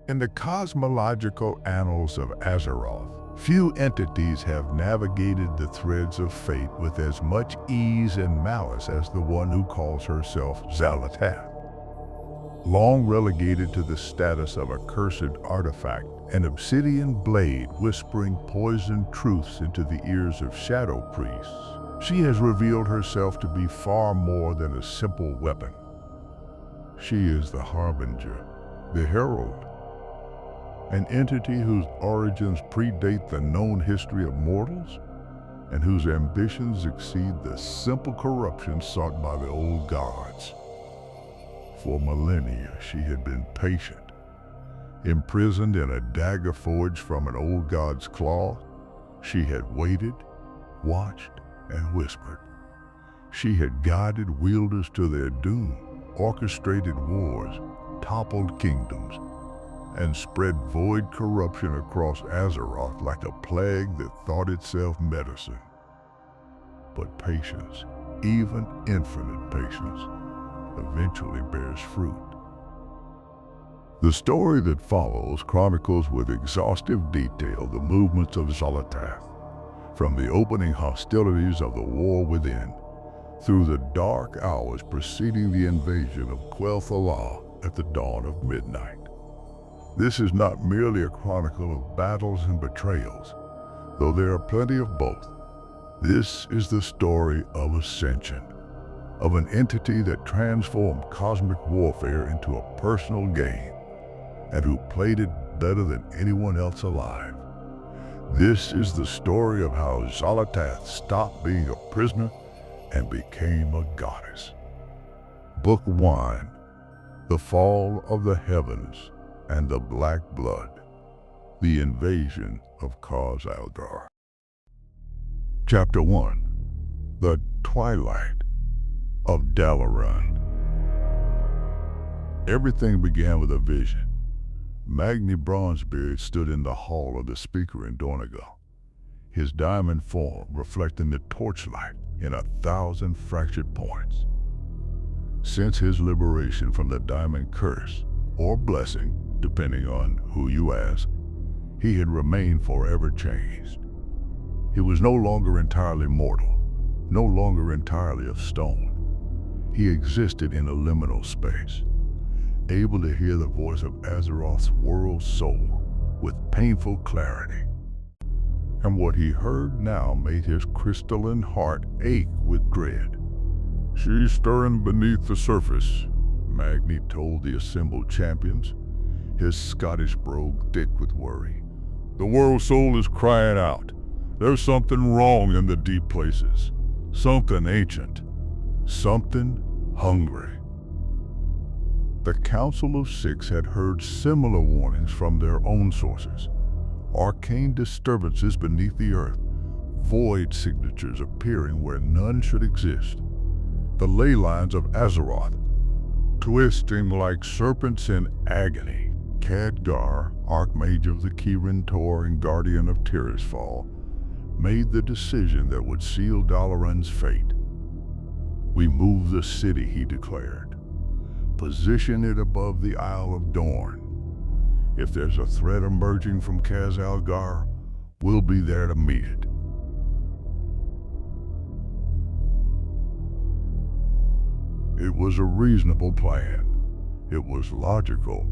In the cosmological annals of Azeroth, few entities have navigated the threads of fate with as much ease and malice as the one who calls herself Xal'atath. Long relegated to the status of a cursed artifact, an obsidian blade whispering poisoned truths into the ears of shadow priests, she has revealed herself to be far more than a simple weapon. She is the Harbinger, the Herald, an entity whose origins predate the known history of mortals and whose ambitions exceed the simple corruption sought by the old gods. For millennia, she had been patient, imprisoned in a dagger forged from an old god's claw. She had waited, watched, and whispered. She had guided wielders to their doom, orchestrated wars, toppled kingdoms, and spread void corruption across Azeroth like a plague that thought itself medicine. But patience, even infinite patience, eventually bears fruit. The story that follows chronicles with exhaustive detail the movements of Xal'atath, from the opening hostilities of the war within, through the dark hours preceding the invasion of Quel'Thalar at the dawn of midnight. This is not merely a chronicle of battles and betrayals, though there are plenty of both. This is the story of ascension, of an entity that transformed cosmic warfare into a personal game, and who played it better than anyone else alive. This is the story of how Xal'atath stopped being a prisoner and became a goddess. Book 1, The Fall of the Heavens and the Black Blood, the Invasion of Khaz Algar. Chapter 1, The Twilight of Dalaran. Everything began with a vision. Magni Bronzebeard stood in the hall of the speaker in Dornagal, his diamond form reflecting the torchlight in 1,000 fractured points. Since his liberation from the Diamond Curse, or blessing, depending on who you ask, he had remained forever changed. He was no longer entirely mortal, no longer entirely of stone. He existed in a liminal space, able to hear the voice of Azeroth's world soul with painful clarity. And what he heard now made his crystalline heart ache with dread. "She's stirring beneath the surface," Magni told the assembled champions, his Scottish brogue thick with worry. "The world soul is crying out. There's something wrong in the deep places. Something ancient. Something hungry." The Council of Six had heard similar warnings from their own sources. Arcane disturbances beneath the earth, void signatures appearing where none should exist. The ley lines of Azeroth, twisting like serpents in agony. Khadgar, Archmage of the Kirin Tor and Guardian of Tirisfal, made the decision that would seal Dalaran's fate. "We move the city," he declared. "Position it above the Isle of Dorn. If there's a threat emerging from Khaz Algar, we'll be there to meet it." It was a reasonable plan. It was logical.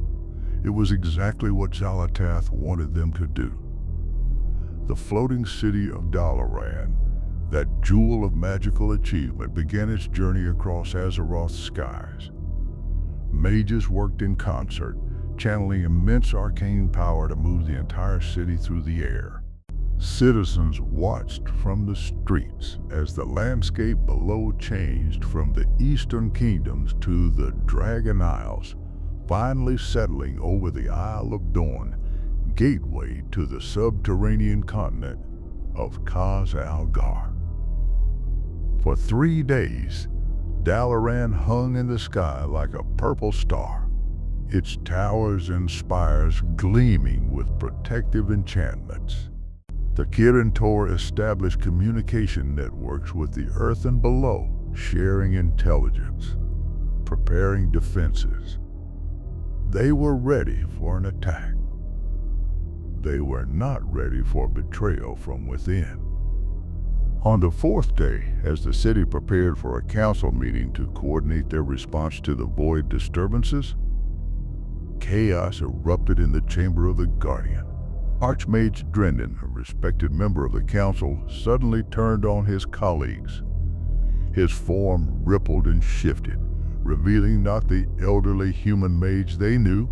It was exactly what Xal'atath wanted them to do. The floating city of Dalaran, that jewel of magical achievement, began its journey across Azeroth's skies. Mages worked in concert, channeling immense arcane power to move the entire city through the air. Citizens watched from the streets as the landscape below changed from the eastern kingdoms to the Dragon Isles, finally settling over the Isle of Dorn, gateway to the subterranean continent of Khaz Algar. For 3 days, Dalaran hung in the sky like a purple star, its towers and spires gleaming with protective enchantments. The Kirin Tor established communication networks with the earth and below, sharing intelligence, preparing defenses. They were ready for an attack. They were not ready for betrayal from within. On the fourth day, as the city prepared for a council meeting to coordinate their response to the void disturbances, chaos erupted in the chamber of the Guardian. Archmage Drendon, a respected member of the council, suddenly turned on his colleagues. His form rippled and shifted, revealing not the elderly human mage they knew,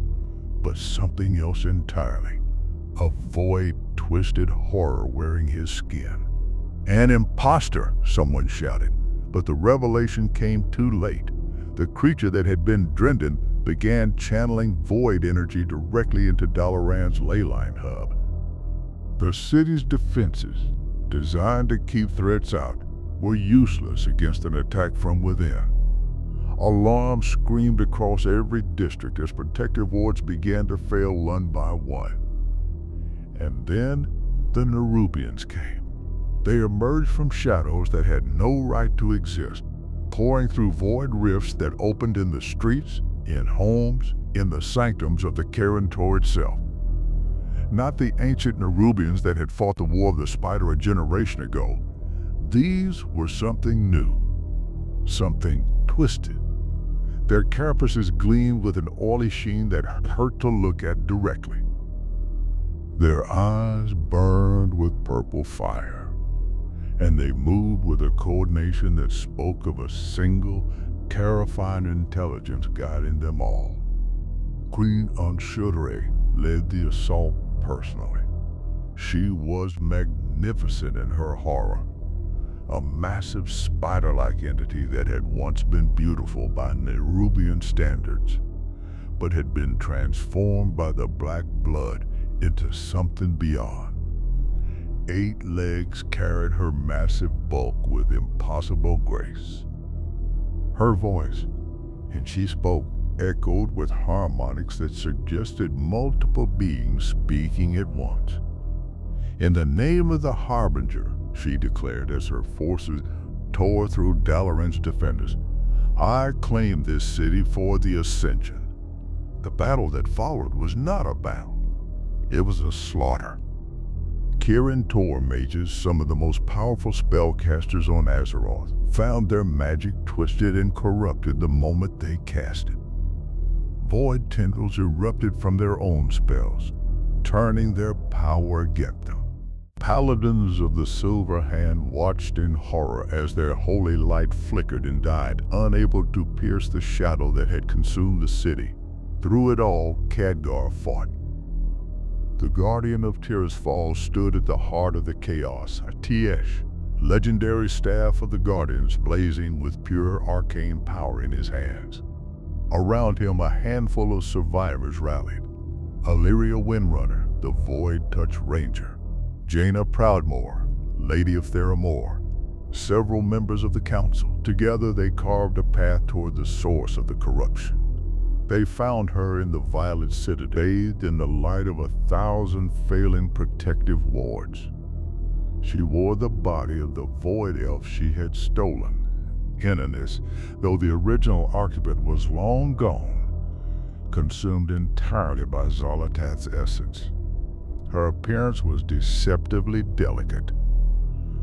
but something else entirely. A void, twisted horror wearing his skin. "An imposter," someone shouted, but the revelation came too late. The creature that had been Drendon began channeling void energy directly into Dalaran's leyline hub. The city's defenses, designed to keep threats out, were useless against an attack from within. Alarms screamed across every district as protective wards began to fail one by one. And then the Nerubians came. They emerged from shadows that had no right to exist, pouring through void rifts that opened in the streets, in homes, in the sanctums of the Karentor itself. Not the ancient Nerubians that had fought the War of the Spider a generation ago. These were something new, something twisted. Their carapaces gleamed with an oily sheen that hurt to look at directly. Their eyes burned with purple fire, and they moved with a coordination that spoke of a single, terrifying intelligence guiding them all. Queen Ansurek led the assault personally. She was magnificent in her horror, a massive spider-like entity that had once been beautiful by Nerubian standards, but had been transformed by the black blood into something beyond. 8 legs carried her massive bulk with impossible grace. Her voice, and she spoke, echoed with harmonics that suggested multiple beings speaking at once. "In the name of the Harbinger," she declared as her forces tore through Dalaran's defenders, "I claim this city for the Ascension." The battle that followed was not a battle. It was a slaughter. Karentor mages, some of the most powerful spellcasters on Azeroth, found their magic twisted and corrupted the moment they cast it. Void tendrils erupted from their own spells, turning their power against them. Paladins of the Silver Hand watched in horror as their holy light flickered and died, unable to pierce the shadow that had consumed the city. Through it all, Khadgar fought. The Guardian of Tirisfal stood at the heart of the chaos, a Tiesh, legendary staff of the Guardians blazing with pure arcane power in his hands. Around him, a handful of survivors rallied. Illyria Windrunner, the Void Touch Ranger. Jaina Proudmoore, Lady of Theramore. Several members of the Council. Together they carved a path toward the source of the corruption. They found her in the Violet Citadel, bathed in the light of 1,000 failing protective wards. She wore the body of the Void Elf she had stolen. Inannis, though the original occupant was long gone, consumed entirely by Xal'atath's essence. Her appearance was deceptively delicate.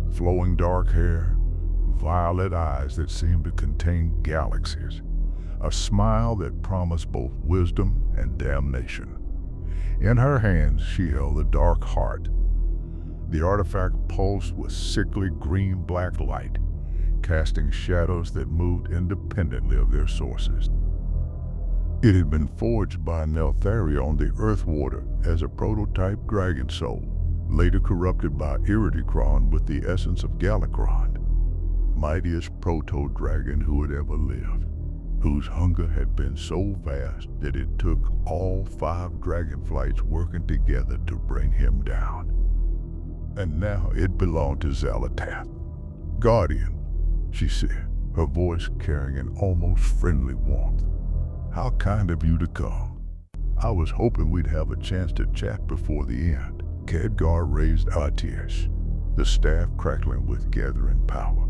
Flowing dark hair, violet eyes that seemed to contain galaxies. A smile that promised both wisdom and damnation. In her hands she held the Dark Heart. The artifact pulsed with sickly green-black light, casting shadows that moved independently of their sources. It had been forged by Neltharia on the Earth Warder as a prototype dragon soul, later corrupted by Iridikron with the essence of Galakrond, mightiest proto-dragon who had ever lived, whose hunger had been so vast that it took all 5 dragonflights working together to bring him down. And now it belonged to Xal'atath. "Guardian," she said, her voice carrying an almost friendly warmth. "How kind of you to come. I was hoping we'd have a chance to chat before the end." Khadgar raised Atish, the staff crackling with gathering power.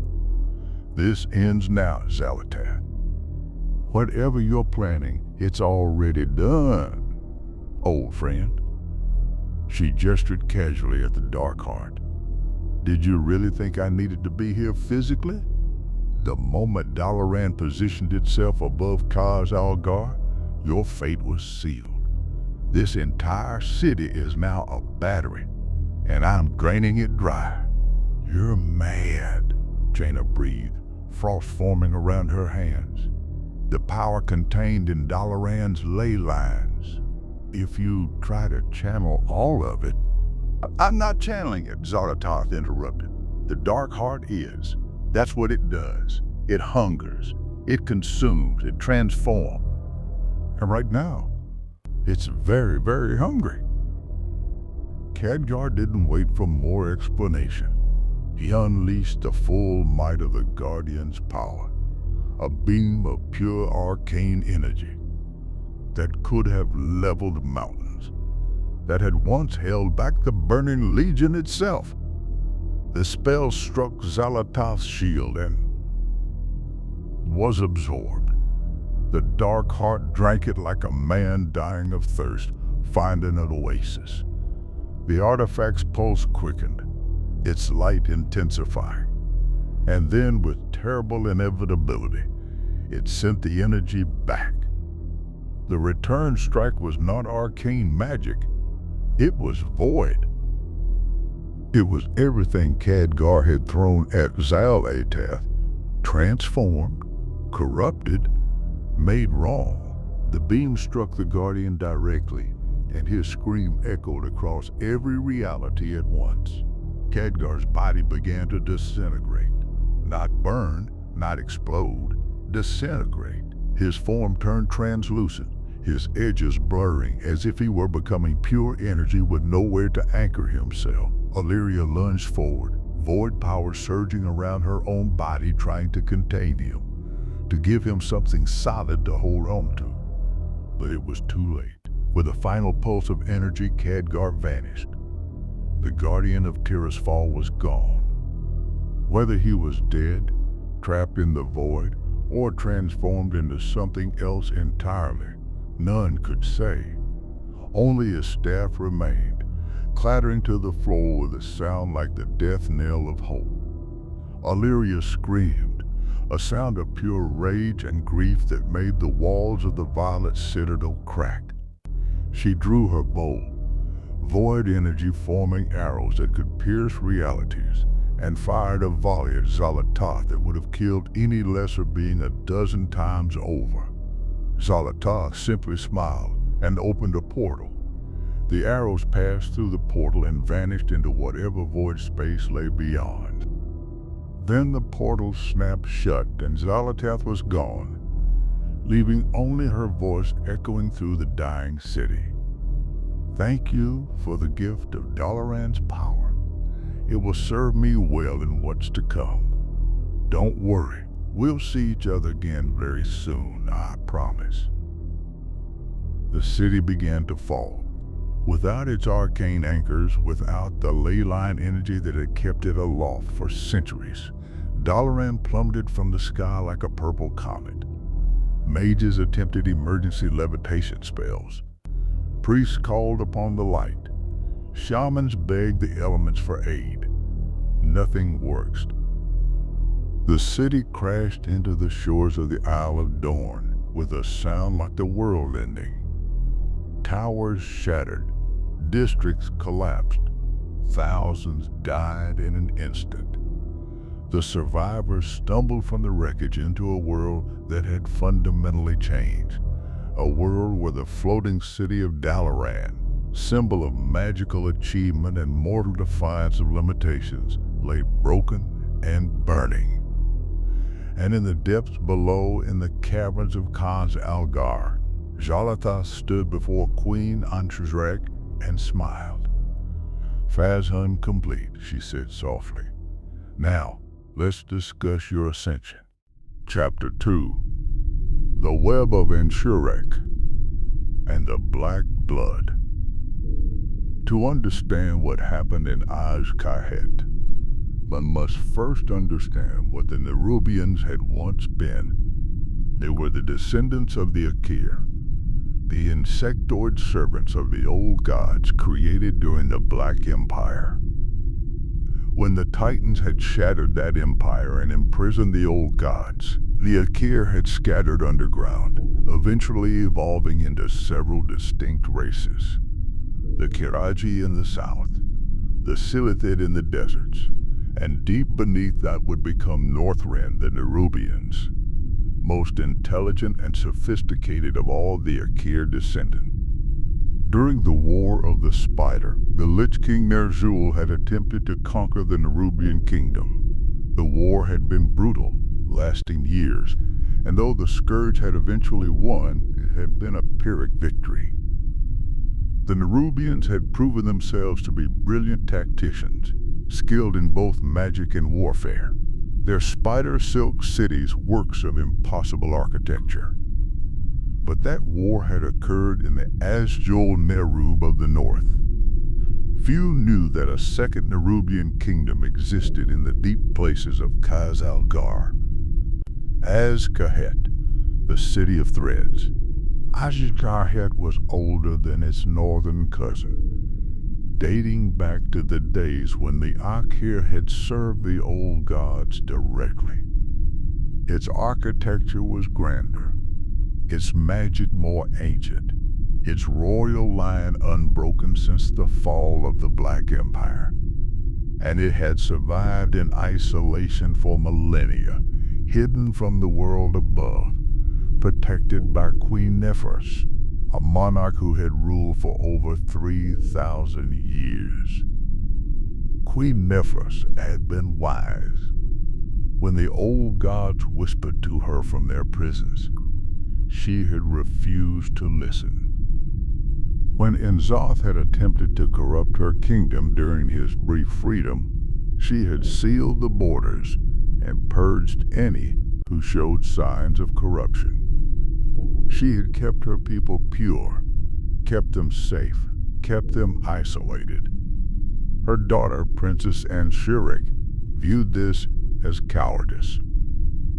"This ends now, Xal'atath. Whatever you're planning, It's already done, old friend. She gestured casually at the Darkheart. Did you really think I needed to be here physically? The moment Dalaran positioned itself above Khaz Algar, your fate was sealed. This entire city is now a battery, and I'm draining it dry. You're mad, Jaina breathed, frost forming around her hands. The power contained in Dalaran's ley lines. If you try to channel all of it... I'm not channeling it, Xal'atath interrupted. The Darkheart is. That's what it does. It hungers. It consumes. It transforms. And right now, it's very, very hungry. Khadgar didn't wait for more explanation. He unleashed the full might of the Guardian's power, a beam of pure arcane energy that could have leveled mountains, that had once held back the burning legion itself. The spell struck Xal'atath's shield and was absorbed. The Darkheart drank it like a man dying of thirst, finding an oasis. The artifact's pulse quickened, its light intensifying, and then with terrible inevitability, it sent the energy back. The return strike was not arcane magic, it was void. It was everything Khadgar had thrown at Xal'atath, transformed, corrupted, made wrong. The beam struck the Guardian directly, and his scream echoed across every reality at once. Khadgar's body began to disintegrate. Not burn, not explode, disintegrate. His form turned translucent, his edges blurring as if he were becoming pure energy with nowhere to anchor himself. Illyria lunged forward, void power surging around her own body trying to contain him, to give him something solid to hold on to. But it was too late. With a final pulse of energy, Khadgar vanished. The Guardian of Tirisfal was gone. Whether he was dead, trapped in the void, or transformed into something else entirely, none could say. Only his staff remained, clattering to the floor with a sound like the death knell of hope. Illyria screamed, a sound of pure rage and grief that made the walls of the violet citadel crack. She drew her bow, void energy forming arrows that could pierce realities, and fired a volley at Xal'atath that would have killed any lesser being 12 times over. Xal'atath simply smiled and opened a portal. The arrows passed through the portal and vanished into whatever void space lay beyond. Then the portal snapped shut and Xal'atath was gone, leaving only her voice echoing through the dying city. Thank you for the gift of Dalaran's power. It will serve me well in what's to come. Don't worry, we'll see each other again very soon, I promise. The city began to fall. Without its arcane anchors, without the ley line energy that had kept it aloft for centuries, Dalaran plummeted from the sky like a purple comet. Mages attempted emergency levitation spells. Priests called upon the light. Shamans begged the elements for aid. Nothing worked. The city crashed into the shores of the Isle of Dorn with a sound like the world ending. Towers shattered. Districts collapsed. Thousands died in an instant. The survivors stumbled from the wreckage into a world that had fundamentally changed. A world where the floating city of Dalaran, symbol of magical achievement and mortal defiance of limitations, lay broken and burning. And in the depths below, in the caverns of Khaz Algar, Xal'atath stood before Queen Ansurek and smiled. Fazhun complete, she said softly. Now, let's discuss your ascension. Chapter 2. The Web of Ansurek and the Black Blood. To understand what happened in Az-Kahet, one must first understand what the Nerubians had once been. They were the descendants of the Akir, the insectoid servants of the old gods created during the Black Empire. When the Titans had shattered that empire and imprisoned the old gods, the Akir had scattered underground, eventually evolving into several distinct races. The Kiraji in the south, the Silithid in the deserts, and deep beneath that would become Northrend, the Nerubians, most intelligent and sophisticated of all the Akir descendants. During the War of the Spider, the Lich King Ner'zhul had attempted to conquer the Nerubian kingdom. The war had been brutal, lasting years, and though the Scourge had eventually won, it had been a Pyrrhic victory. The Nerubians had proven themselves to be brilliant tacticians, skilled in both magic and warfare, their spider silk cities works of impossible architecture. But that war had occurred in the Azjol Nerub of the north. Few knew that a second Nerubian kingdom existed in the deep places of Khaz Algar. Azkahet, the city of threads. Azkahet was older than its northern cousin, dating back to the days when the Akir had served the old gods directly. Its architecture was grander, its magic more ancient, its royal line unbroken since the fall of the Black Empire. And it had survived in isolation for millennia, hidden from the world above, protected by Queen Nephros, a monarch who had ruled for over 3,000 years. Queen Nephros had been wise. When the old gods whispered to her from their prisons, she had refused to listen. When N'Zoth had attempted to corrupt her kingdom during his brief freedom, she had sealed the borders and purged any who showed signs of corruption. She had kept her people pure, kept them safe, kept them isolated. Her daughter, Princess Ansurek, viewed this as cowardice.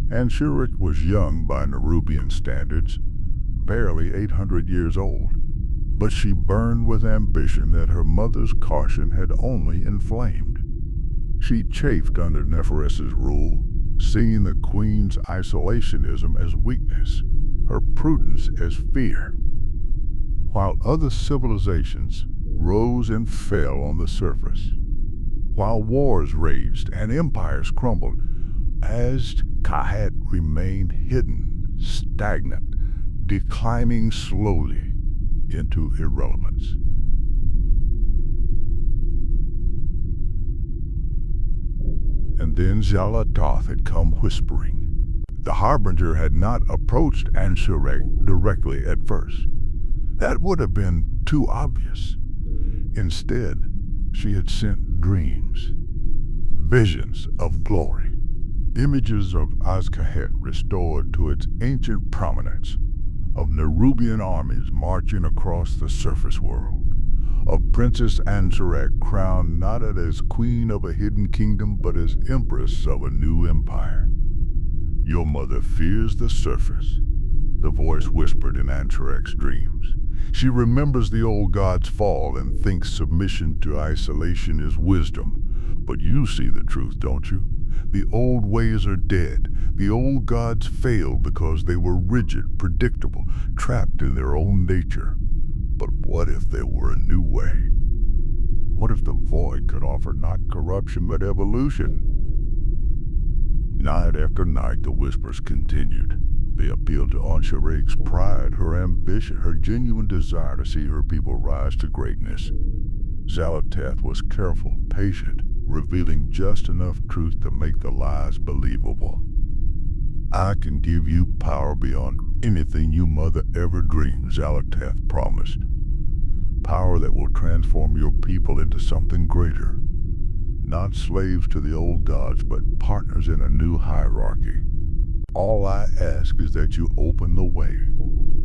Ansurek was young by Nerubian standards, barely 800 years old, but she burned with ambition that her mother's caution had only inflamed. She chafed under Nephros' rule, seeing the queen's isolationism as weakness, her prudence as fear. While other civilizations rose and fell on the surface, while wars raged and empires crumbled, Azkahet remained hidden, stagnant, declining slowly into irrelevance. And then Xal'atath had come whispering. The Harbinger had not approached Ansurek directly at first. That would have been too obvious. Instead, she had sent dreams, visions of glory, images of Azkahet restored to its ancient prominence, of Nerubian armies marching across the surface world, of Princess Ansurek crowned not as queen of a hidden kingdom but as empress of a new empire. Your mother fears the surface, the voice whispered in Ansurek's dreams. She remembers the old god's fall and thinks submission to isolation is wisdom. But you see the truth, don't you? The old ways are dead. The old gods failed because they were rigid, predictable, trapped in their own nature. But what if there were a new way? What if the void could offer not corruption but evolution? Night after night the whispers continued. They appealed to Ansurek's pride, her ambition, her genuine desire to see her people rise to greatness. Xal'atath was careful, patient, revealing just enough truth to make the lies believable. I can give you power beyond anything you mother ever dreamed, Xal'atath promised. Power that will transform your people into something greater. Not slaves to the old gods, but partners in a new hierarchy. All I ask is that you open the way.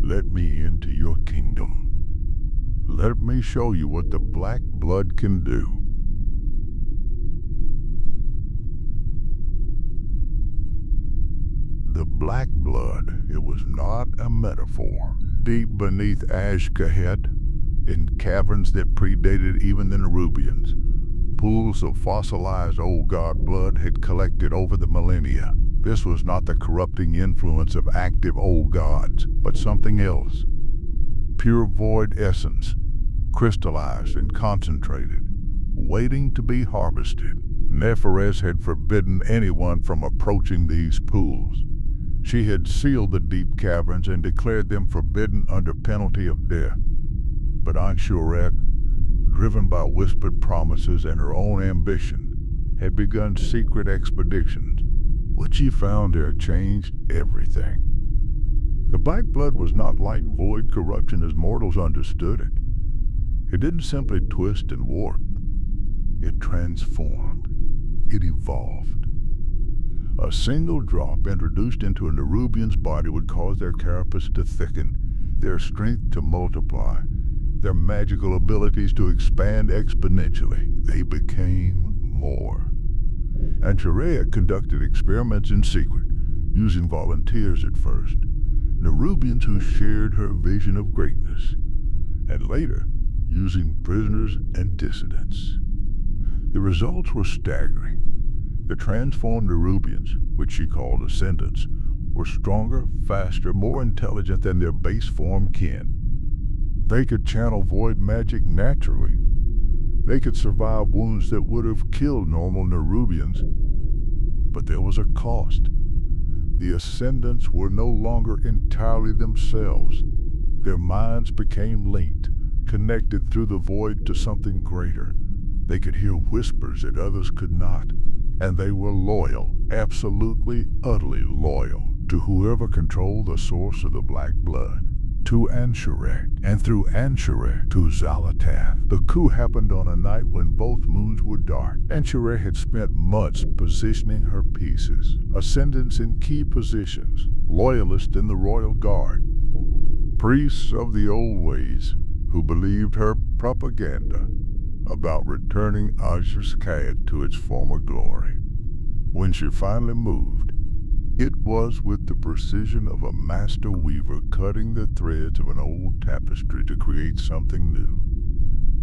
Let me into your kingdom. Let me show you what the black blood can do. The black blood, it was not a metaphor. Deep beneath Azkahet, in caverns that predated even the Nerubians, pools of fossilized old god blood had collected over the millennia. This was not the corrupting influence of active old gods, but something else. Pure void essence, crystallized and concentrated, waiting to be harvested. Neferes had forbidden anyone from approaching these pools. She had sealed the deep caverns and declared them forbidden under penalty of death. But Ansurek, driven by whispered promises and her own ambition, had begun secret expeditions. What she found there changed everything. The black blood was not like void corruption as mortals understood it. It didn't simply twist and warp. It transformed. It evolved. A single drop introduced into a Nerubian's body would cause their carapace to thicken, their strength to multiply, their magical abilities to expand exponentially. They became more. Ansurek conducted experiments in secret, using volunteers at first, Nerubians who shared her vision of greatness, and later using prisoners and dissidents. The results were staggering. The transformed Nerubians, which she called Ascendants, were stronger, faster, more intelligent than their base form kin. They could channel void magic naturally. They could survive wounds that would have killed normal Nerubians. But there was a cost. The Ascendants were no longer entirely themselves. Their minds became linked, connected through the void to something greater. They could hear whispers that others could not, and they were loyal, absolutely, utterly loyal, to whoever controlled the source of the black blood, to Ansurek, and through Ansurek to Xal'atath. The coup happened on a night when both moons were dark. Ansurek had spent months positioning her pieces, ascendants in key positions, loyalists in the royal guard, priests of the old ways who believed her propaganda about returning Azurskayet to its former glory. When she finally moved, it was with the precision of a master weaver cutting the threads of an old tapestry to create something new.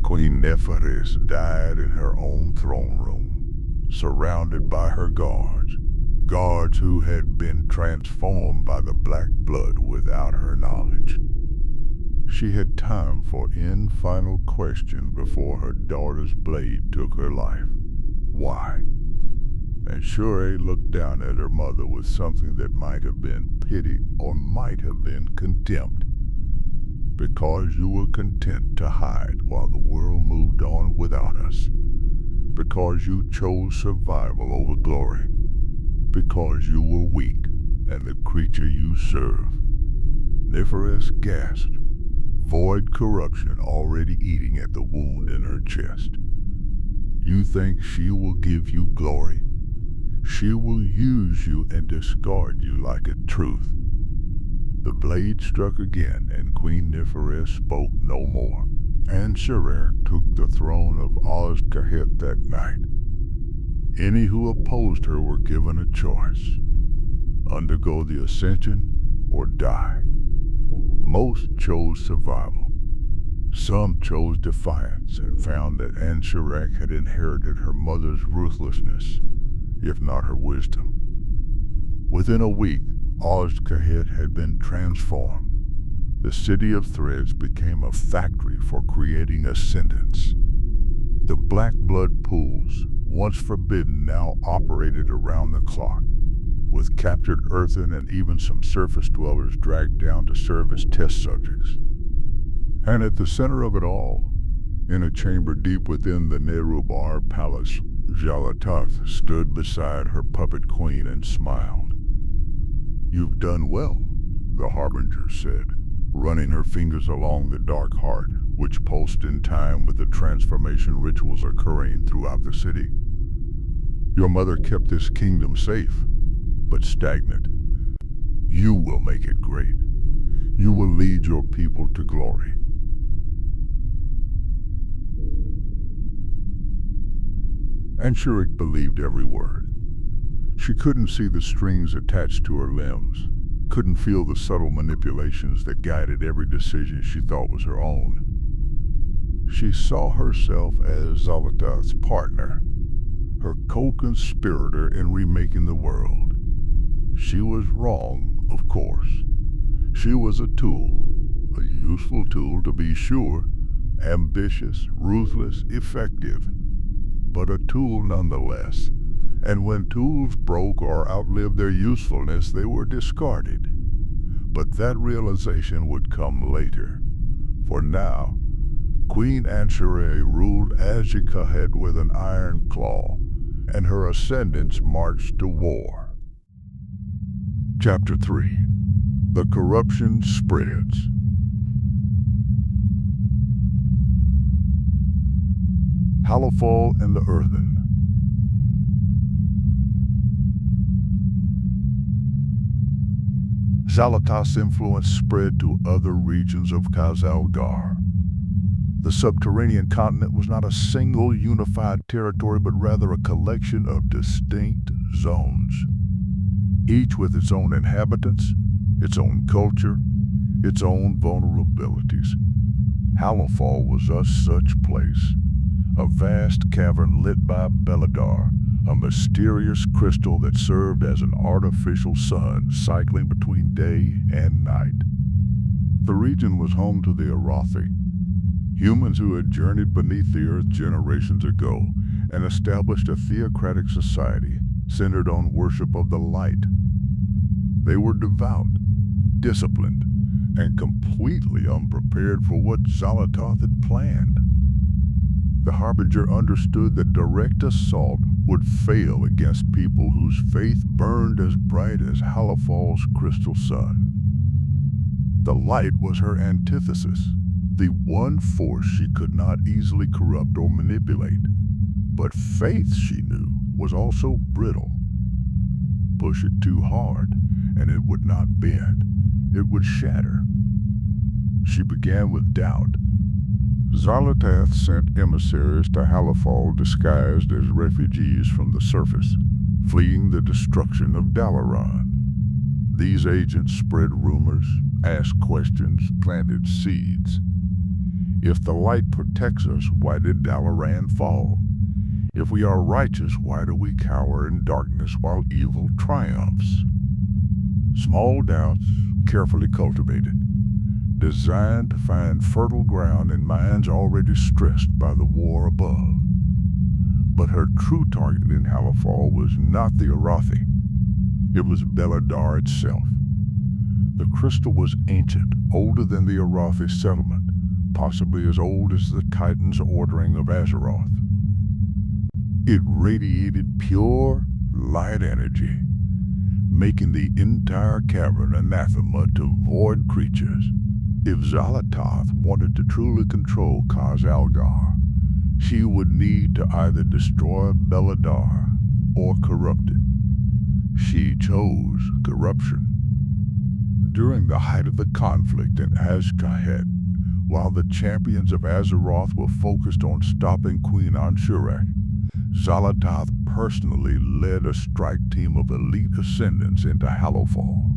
Queen Neferes died in her own throne room, surrounded by her guards who had been transformed by the black blood without her knowledge. She had time for one final question before her daughter's blade took her life. Why? And Shure looked down at her mother with something that might have been pity or might have been contempt. Because you were content to hide while the world moved on without us. Because you chose survival over glory. Because you were weak and the creature you serve. Neferes gasped, void corruption already eating at the wound in her chest. You think she will give you glory? She will use you and discard you like a truth. The blade struck again, and Queen Neferes spoke no more. Ansurek took the throne of Azkahet that night. Any who opposed her were given a choice: undergo the ascension or die. Most chose survival. Some chose defiance and found that Ansurek had inherited her mother's ruthlessness, if not her wisdom. Within a week, Azkahet had been transformed. The City of Threads became a factory for creating ascendants. The black blood pools, once forbidden, now operated around the clock, with captured earthen and even some surface dwellers dragged down to serve as test subjects. And at the center of it all, in a chamber deep within the Nerubar Palace, Xal'atath stood beside her puppet queen and smiled. "You've done well," the Harbinger said, running her fingers along the dark heart, which pulsed in time with the transformation rituals occurring throughout the city. "Your mother kept this kingdom safe, but stagnant. You will make it great. You will lead your people to glory." Ansurek believed every word. She couldn't see the strings attached to her limbs, couldn't feel the subtle manipulations that guided every decision she thought was her own. She saw herself as Xal'atath's partner, her co-conspirator in remaking the world. She was wrong, of course. She was a tool, a useful tool to be sure, ambitious, ruthless, effective, but a tool nonetheless. And when tools broke or outlived their usefulness, they were discarded. But that realization would come later. For now, Queen Ansurek ruled Xal'atath with an iron claw, and her ascendants marched to war. Chapter 3. The Corruption Spreads. Halifal and the Earthen. Xal'atath's influence spread to other regions of Khaz Algar. The subterranean continent was not a single unified territory, but rather a collection of distinct zones, each with its own inhabitants, its own culture, its own vulnerabilities. Halifal was a such place, a vast cavern lit by Beladar, a mysterious crystal that served as an artificial sun cycling between day and night. The region was home to the Arathi, humans who had journeyed beneath the earth generations ago and established a theocratic society centered on worship of the light. They were devout, disciplined, and completely unprepared for what Xal'atath had planned. The Harbinger understood that direct assault would fail against people whose faith burned as bright as Halifal's crystal sun. The light was her antithesis, the one force she could not easily corrupt or manipulate. But faith, she knew, was also brittle. Push it too hard, and it would not bend. It would shatter. She began with doubt. Xal'atath sent emissaries to Halifal disguised as refugees from the surface, fleeing the destruction of Dalaran. These agents spread rumors, asked questions, planted seeds. If the light protects us, why did Dalaran fall? If we are righteous, why do we cower in darkness while evil triumphs? Small doubts, carefully cultivated, designed to find fertile ground in minds already stressed by the war above. But her true target in Halifal was not the Arathi. It was Beladar itself. The crystal was ancient, older than the Arathi settlement, possibly as old as the Titan's ordering of Azeroth. It radiated pure light energy, making the entire cavern anathema to void creatures. If Xal'atath wanted to truly control Khaz Algar, she would need to either destroy Beladar or corrupt it. She chose corruption. During the height of the conflict in Xal'atath, while the champions of Azeroth were focused on stopping Queen Ansurek, Xal'atath personally led a strike team of elite ascendants into Halifal.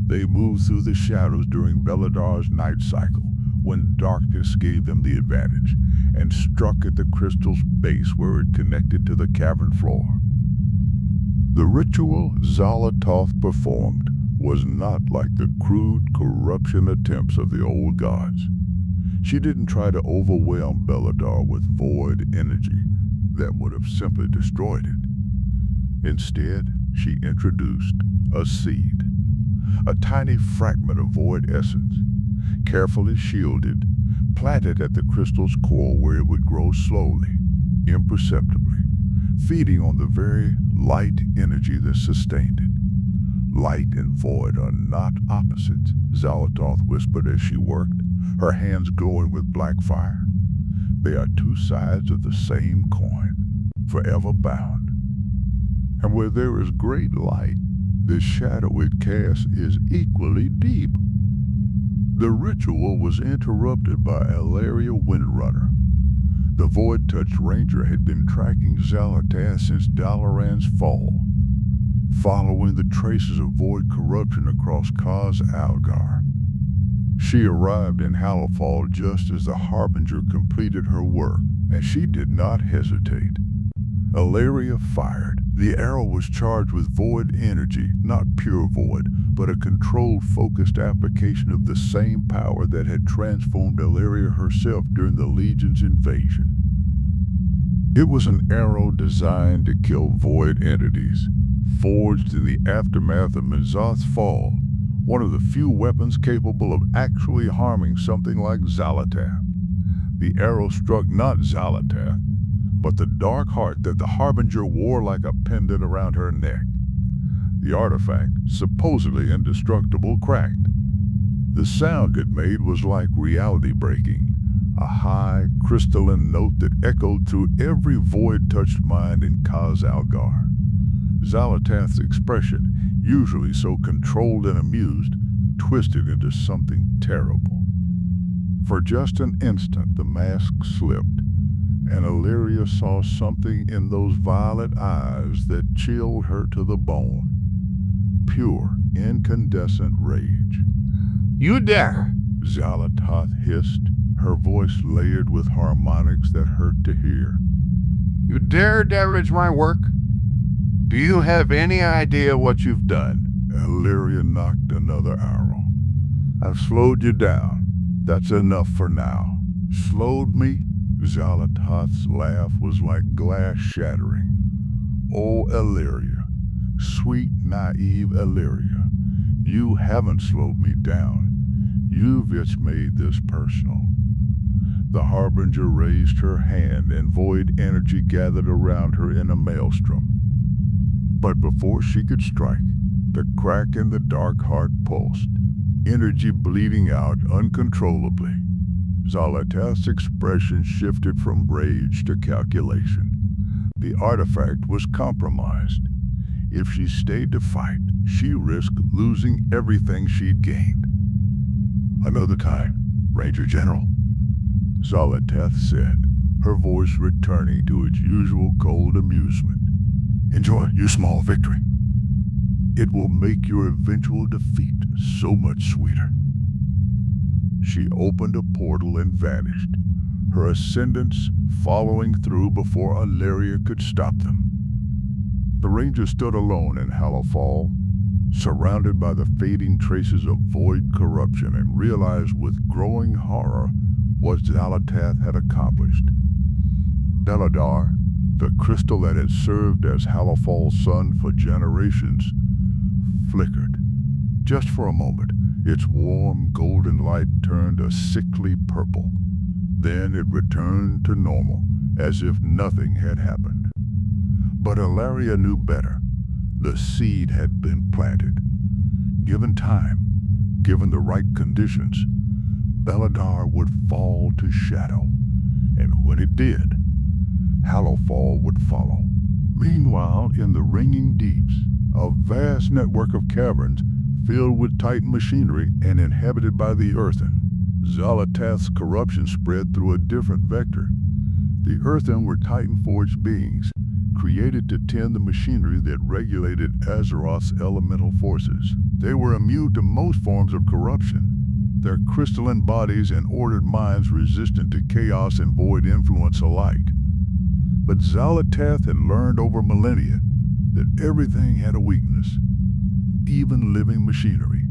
They moved through the shadows during Beladar's night cycle, when darkness gave them the advantage, and struck at the crystal's base where it connected to the cavern floor. The ritual Xal'atath performed was not like the crude corruption attempts of the old gods. She didn't try to overwhelm Beladar with void energy that would have simply destroyed it. Instead, she introduced a seed, a tiny fragment of void essence, carefully shielded, planted at the crystal's core where it would grow slowly, imperceptibly, feeding on the very light energy that sustained it. Light and void are not opposites, Xal'atath whispered as she worked, her hands glowing with black fire. They are two sides of the same coin, forever bound. And where there is great light, the shadow it casts is equally deep. The ritual was interrupted by Ilaria Windrunner. The Void-touched Ranger had been tracking Xal'atath since Dalaran's fall. following the traces of void corruption across Khaz Algar. She arrived in Halifal just as the Harbinger completed her work, and she did not hesitate. Ilaria fired. The arrow was charged with void energy, not pure void, but a controlled, focused application of the same power that had transformed Ilaria herself during the Legion's invasion. It was an arrow designed to kill void entities, forged in the aftermath of M'Zoth's fall, one of the few weapons capable of actually harming something like Xal'atath. The arrow struck not Xal'atath, but the dark heart that the Harbinger wore like a pendant around her neck. The artifact, supposedly indestructible, cracked. The sound it made was like reality breaking, a high, crystalline note that echoed through every void-touched mind in Khaz Algar. Xal'atath's expression, usually so controlled and amused, twisted into something terrible. For just an instant the mask slipped, and Ilaria saw something in those violet eyes that chilled her to the bone. Pure, incandescent rage. "You dare!" Xal'atath hissed, her voice layered with harmonics that hurt to hear. "You dare damage my work? Do you have any idea what you've done?" Ilaria knocked another arrow. "I've slowed you down. That's enough for now." "Slowed me?" Xal'atath's laugh was like glass shattering. "Oh, Ilaria, sweet, naive Ilaria, you haven't slowed me down. You've just made this personal." The Harbinger raised her hand and void energy gathered around her in a maelstrom. But before she could strike, the crack in the dark heart pulsed, energy bleeding out uncontrollably. Xal'atath's expression shifted from rage to calculation. The artifact was compromised. If she stayed to fight, she risked losing everything she'd gained. "Another time, Ranger General," Xal'atath said, her voice returning to its usual cold amusement. "Enjoy your small victory. It will make your eventual defeat so much sweeter." She opened a portal and vanished, her ascendants following through before Ilaria could stop them. The Ranger stood alone in Halifal, surrounded by the fading traces of void corruption, and realized with growing horror what Xal'atath had accomplished. Beladar, the crystal that had served as Halifal's sun for generations, flickered. Just for a moment, its warm golden light turned a sickly purple. Then it returned to normal, as if nothing had happened. But Ilaria knew better. The seed had been planted. Given time, given the right conditions, Beladar would fall to shadow. And when it did, Halifal would follow. Meanwhile, in the ringing deeps, a vast network of caverns filled with Titan machinery and inhabited by the Earthen. Xal'atath's corruption spread through a different vector. The Earthen were Titan-forged beings, created to tend the machinery that regulated Azeroth's elemental forces. They were immune to most forms of corruption, their crystalline bodies and ordered minds resistant to chaos and void influence alike. But Xal'atath had learned over millennia that everything had a weakness, even living machinery.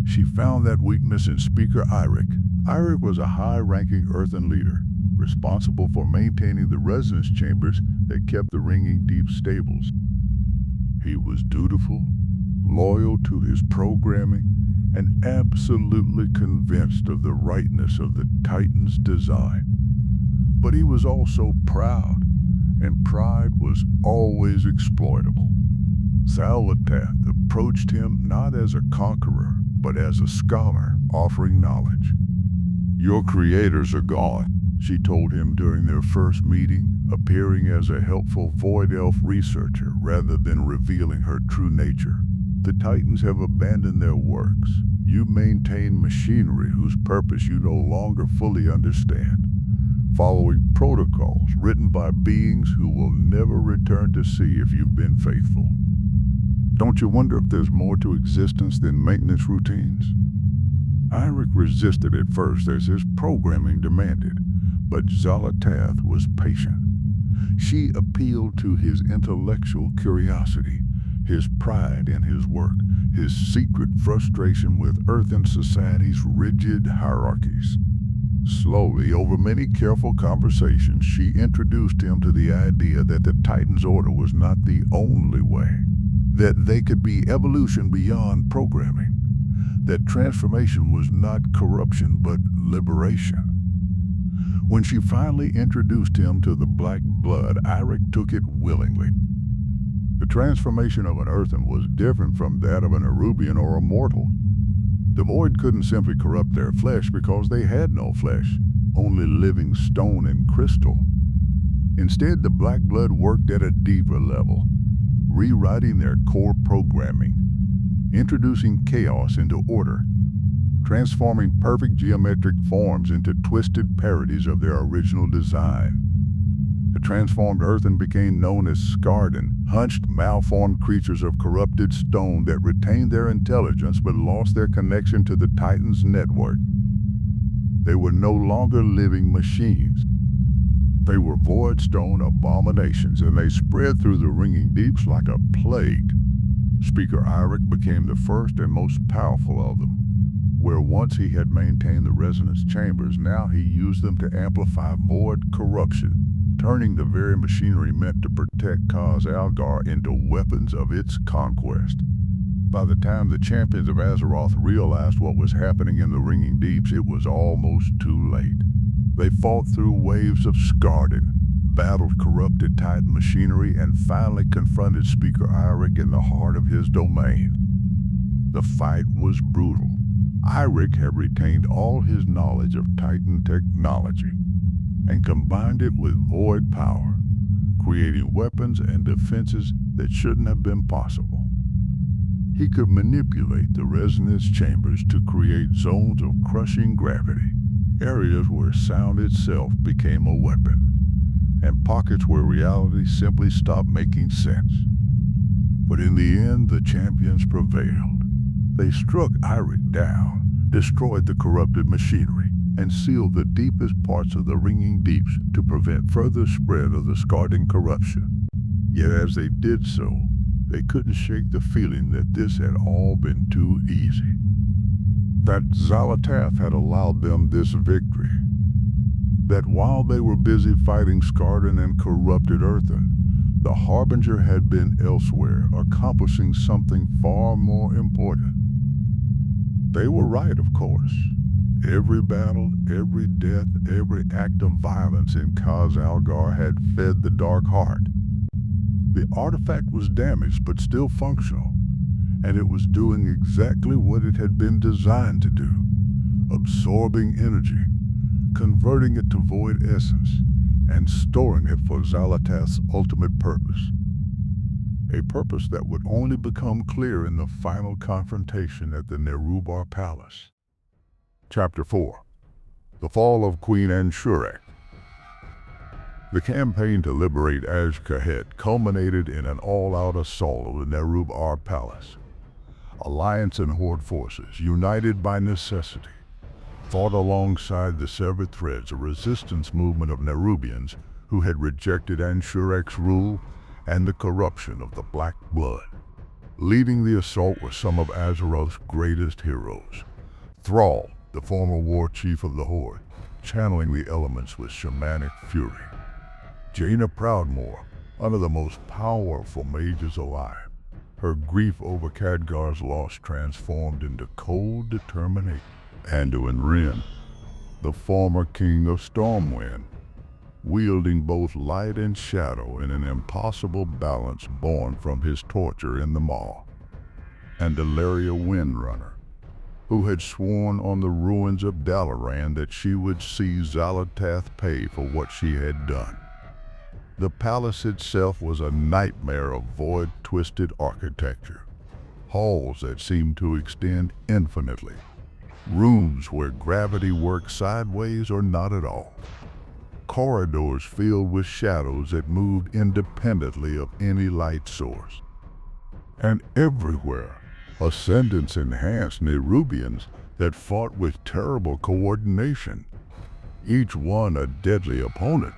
She found that weakness in Speaker Eirik. Eirik was a high-ranking Earthen leader, responsible for maintaining the resonance chambers that kept the Ringing Deep stables. He was dutiful, loyal to his programming, and absolutely convinced of the rightness of the Titan's design. But he was also proud, and pride was always exploitable. Xal'atath approached him not as a conqueror, but as a scholar offering knowledge. "Your creators are gone," she told him during their first meeting, appearing as a helpful Void Elf researcher rather than revealing her true nature. "The Titans have abandoned their works. You maintain machinery whose purpose you no longer fully understand, following protocols written by beings who will never return to see if you've been faithful. Don't you wonder if there's more to existence than maintenance routines? Irek resisted at first as his programming demanded, but Xal'atath was patient. She appealed to his intellectual curiosity, his pride in his work, his secret frustration with Earth and society's rigid hierarchies. Slowly, over many careful conversations, she introduced him to the idea that the Titan's order was not the only way, that they could be evolution beyond programming, that transformation was not corruption but liberation. When she finally introduced him to the black blood, Irek took it willingly. The transformation of an Earthen was different from that of an Erubian or a mortal. The Void couldn't simply corrupt their flesh because they had no flesh, only living stone and crystal. Instead, the black blood worked at a deeper level, rewriting their core programming, introducing chaos into order, transforming perfect geometric forms into twisted parodies of their original design. The transformed Earthen became known as Skarden, hunched, malformed creatures of corrupted stone that retained their intelligence but lost their connection to the Titan's network. They were no longer living machines. They were void stone abominations, and they spread through the ringing deeps like a plague. Speaker Irek became the first and most powerful of them. Where once he had maintained the resonance chambers, now he used them to amplify void corruption, turning the very machinery meant to protect Khaz Algar into weapons of its conquest. By the time the champions of Azeroth realized what was happening in the ringing deeps, it was almost too late. They fought through waves of Skarden, battled corrupted Titan machinery, and finally confronted Speaker Irek in the heart of his domain. The fight was brutal. Irek had retained all his knowledge of Titan technology and combined it with void power, creating weapons and defenses that shouldn't have been possible. He could manipulate the resonance chambers to create zones of crushing gravity, areas where sound itself became a weapon, and pockets where reality simply stopped making sense. But in the end, the champions prevailed. They struck Irek down, destroyed the corrupted machinery, and sealed the deepest parts of the ringing deeps to prevent further spread of the Skarden corruption. Yet as they did so, they couldn't shake the feeling that this had all been too easy. That Xal'atath had allowed them this victory. That while they were busy fighting Skarden and corrupted Earthen, the Harbinger had been elsewhere, accomplishing something far more important. They were right, of course. Every battle, every death, every act of violence in Khaz Algar had fed the Dark Heart. The artifact was damaged but still functional, and it was doing exactly what it had been designed to do, absorbing energy, converting it to void essence, and storing it for Xal'atath's ultimate purpose. A purpose that would only become clear in the final confrontation at the Nerubar Palace. Chapter 4. The Fall of Queen Ansurek. The campaign to liberate Azj-Kahet culminated in an all-out assault of the Nerubar Palace. Alliance and Horde forces, united by necessity, fought alongside the severed threads a resistance movement of Nerubians who had rejected Ansurek's rule and the corruption of the Black Blood. Leading the assault were some of Azeroth's greatest heroes. Thrall, the former war chief of the Horde, channeling the elements with shamanic fury. Jaina Proudmoore, one of the most powerful mages alive. Her grief over Khadgar's loss transformed into cold determination. Anduin Wrynn, the former king of Stormwind, wielding both light and shadow in an impossible balance born from his torture in the Maw. And Dalaria Windrunner, who had sworn on the ruins of Dalaran that she would see Xal'atath pay for what she had done. The palace itself was a nightmare of void-twisted architecture, halls that seemed to extend infinitely, rooms where gravity worked sideways or not at all, corridors filled with shadows that moved independently of any light source. And everywhere, Ascendants enhanced Nerubians that fought with terrible coordination, each one a deadly opponent,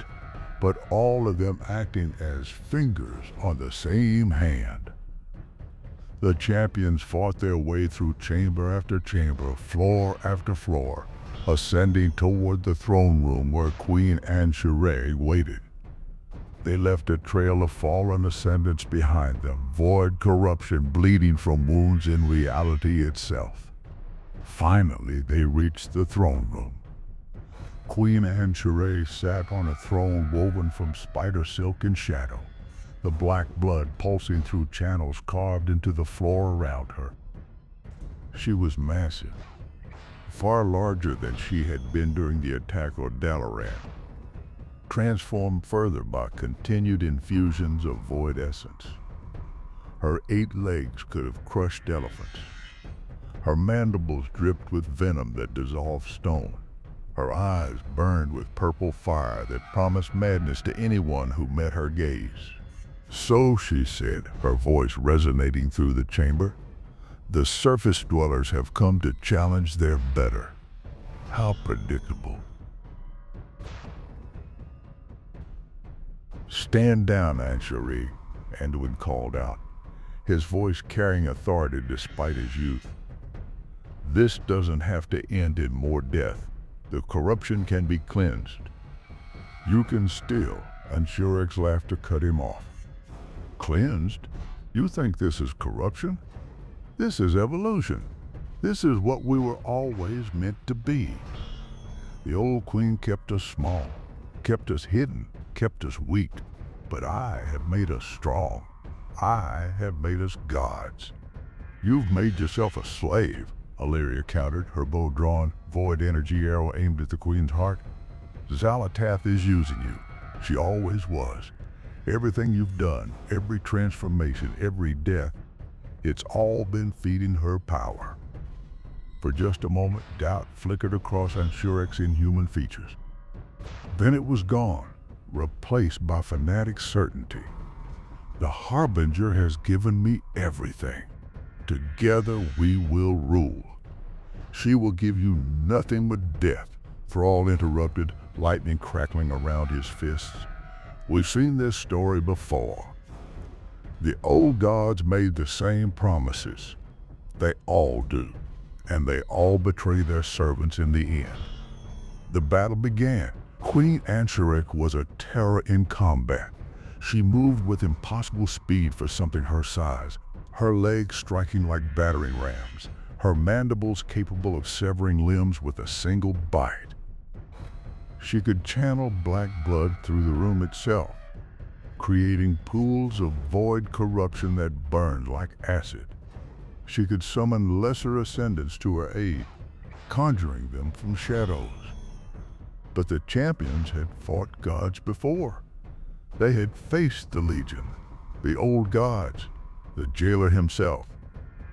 but all of them acting as fingers on the same hand. The champions fought their way through chamber after chamber, floor after floor, ascending toward the throne room where Queen Ansurek waited. They left a trail of fallen ascendants behind them, void corruption bleeding from wounds in reality itself. Finally, they reached the throne room. Queen Ansurek sat on a throne woven from spider silk and shadow, the black blood pulsing through channels carved into the floor around her. She was massive, far larger than she had been during the attack on Dalaran, transformed further by continued infusions of void essence. Her 8 legs could have crushed elephants. Her mandibles dripped with venom that dissolved stone. Her eyes burned with purple fire that promised madness to anyone who met her gaze. So, she said, her voice resonating through the chamber, the surface dwellers have come to challenge their better. How predictable. Stand down, Ansurek, Anduin called out, his voice carrying authority despite his youth. This doesn't have to end in more death. The corruption can be cleansed. You can still, Ansurek's laughter cut him off. Cleansed? You think this is corruption? This is evolution. This is what we were always meant to be. The old queen kept us small, kept us hidden, kept us weak, but I have made us strong. I have made us gods. You've made yourself a slave, Illyria countered, her bow drawn, void energy arrow aimed at the queen's heart. Xal'atath is using you. She always was. Everything you've done, every transformation, every death, it's all been feeding her power. For just a moment, doubt flickered across Ansurek's inhuman features. Then it was gone, replaced by fanatic certainty. The Harbinger has given me everything. Together we will rule. She will give you nothing but death. Thrall interrupted, lightning crackling around his fists. We've seen this story before. The old gods made the same promises. They all do, and they all betray their servants in the end. The battle began. Queen Ansurek was a terror in combat. She moved with impossible speed for something her size, her legs striking like battering rams, her mandibles capable of severing limbs with a single bite. She could channel black blood through the room itself, creating pools of void corruption that burned like acid. She could summon lesser ascendants to her aid, conjuring them from shadows. But the champions had fought gods before. They had faced the Legion, the old gods, the jailer himself.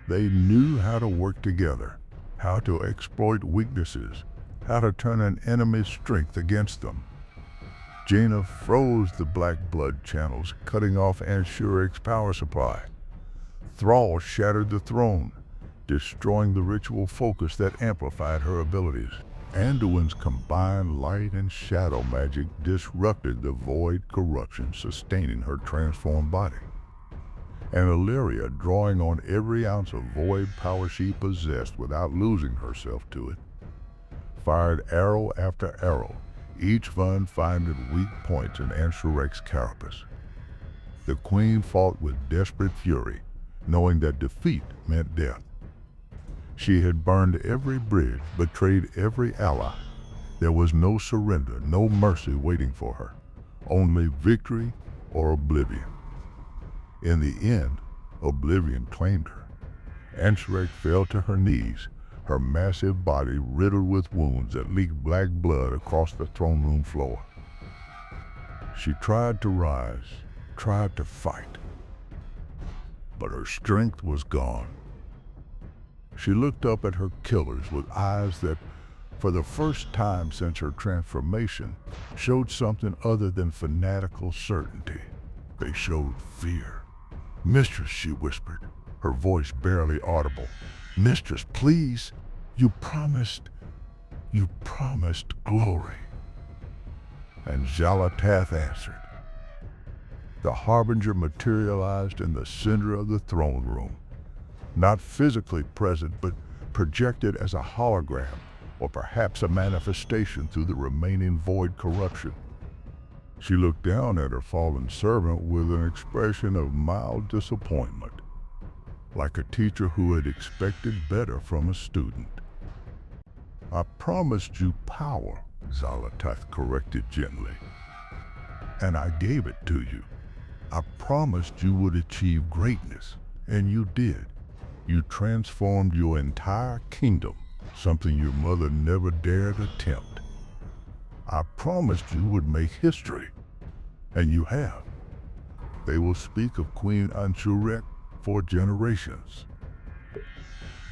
They knew how to work together, how to exploit weaknesses, how to turn an enemy's strength against them. Jaina froze the black blood channels, cutting off Ansurek's power supply. Thrall shattered the throne, destroying the ritual focus that amplified her abilities. Anduin's combined light and shadow magic disrupted the void corruption sustaining her transformed body. And Illyria, drawing on every ounce of void power she possessed without losing herself to it, fired arrow after arrow, each one finding weak points in Ansurek's carapace. The queen fought with desperate fury, knowing that defeat meant death. She had burned every bridge, betrayed every ally. There was no surrender, no mercy waiting for her, only victory or oblivion. In the end, oblivion claimed her. Ansurek fell to her knees, her massive body riddled with wounds that leaked black blood across the throne room floor. She tried to rise, tried to fight, but her strength was gone. She looked up at her killers with eyes that, for the first time since her transformation, showed something other than fanatical certainty. They showed fear. "Mistress," she whispered, her voice barely audible. "Mistress, please, you promised glory." And Xal'atath answered. The Harbinger materialized in the center of the throne room, not physically present, but projected as a hologram, or perhaps a manifestation through the remaining void corruption. She looked down at her fallen servant with an expression of mild disappointment, like a teacher who had expected better from a student. "I promised you power," Xal'atath corrected gently, "and I gave it to you. I promised you would achieve greatness, and you did. You transformed your entire kingdom, something your mother never dared attempt. I promised you would make history, and you have. They will speak of Queen Ansurek for generations."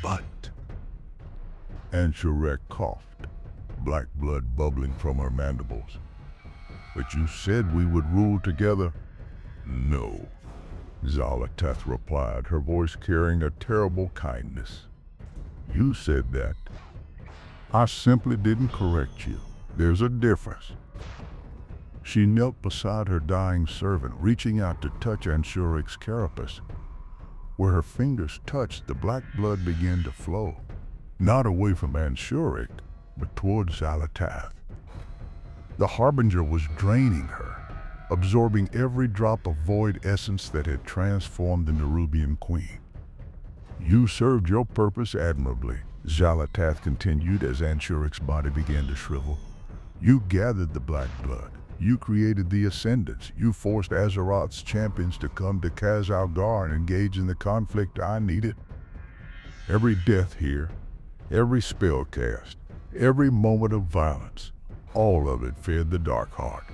"But," Ansurek coughed, black blood bubbling from her mandibles, "but you said we would rule together." "No," Xal'atath replied, her voice carrying a terrible kindness. "You said that. I simply didn't correct you. There's a difference." She knelt beside her dying servant, reaching out to touch Ansurek's carapace. Where her fingers touched, the black blood began to flow, not away from Ansurek, but towards Xal'atath. The Harbinger was draining her, absorbing every drop of void essence that had transformed the Nerubian queen. "You served your purpose admirably," Xal'atath continued as Ansurek's body began to shrivel. "You gathered the black blood. You created the Ascendants. You forced Azeroth's champions to come to Khaz Algar and engage in the conflict I needed. Every death here, every spell cast, every moment of violence, all of it fed the Dark Heart.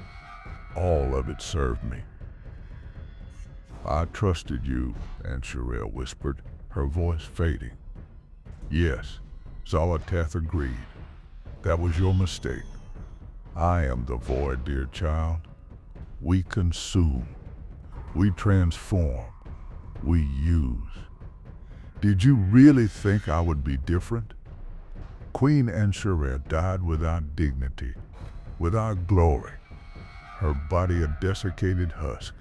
All of it served me." "I trusted you," Ansurek whispered, her voice fading. "Yes," Xal'atath agreed. "That was your mistake. I am the void, dear child. We consume. We transform. We use. Did you really think I would be different? Queen Ansurek died without dignity, without glory, her body a desiccated husk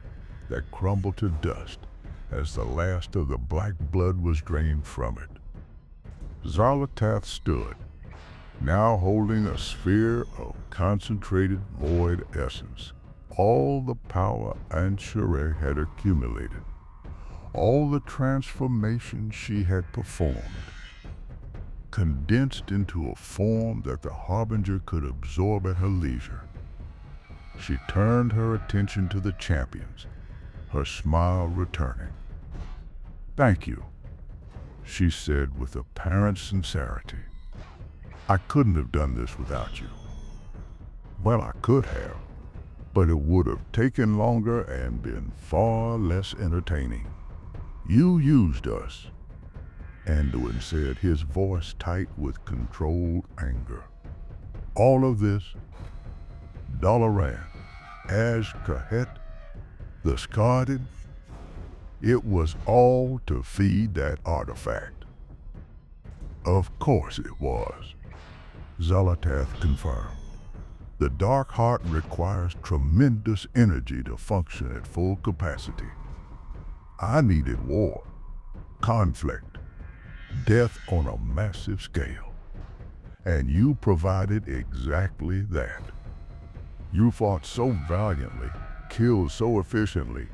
that crumbled to dust as the last of the black blood was drained from it." Xal'atath stood, now holding a sphere of concentrated void essence, all the power Ansurek had accumulated, all the transformation she had performed, condensed into a form that the Harbinger could absorb at her leisure. She turned her attention to the champions, her smile returning. "Thank you," she said with apparent sincerity. "I couldn't have done this without you." "Well, I could have, but it would have taken longer and been far less entertaining. You used us," Anduin said, his voice tight with controlled anger. "All of this, Dalaran, Kahet, the Scarred, it was all to feed that artifact." "Of course it was," Xal'atath confirmed. "The Dark Heart requires tremendous energy to function at full capacity. I needed war, conflict, death on a massive scale. And you provided exactly that. You fought so valiantly, killed so efficiently,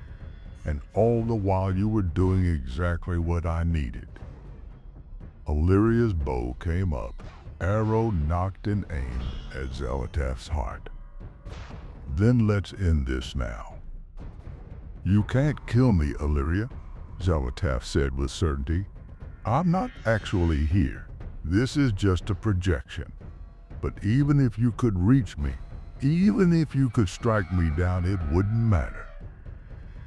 and all the while you were doing exactly what I needed." Illyria's bow came up, arrow knocked and aimed at Xal'atath's heart. "Then let's end this now." "You can't kill me, Illyria," Xal'atath said with certainty. "I'm not actually here. This is just a projection. But even if you could reach me, even if you could strike me down, it wouldn't matter.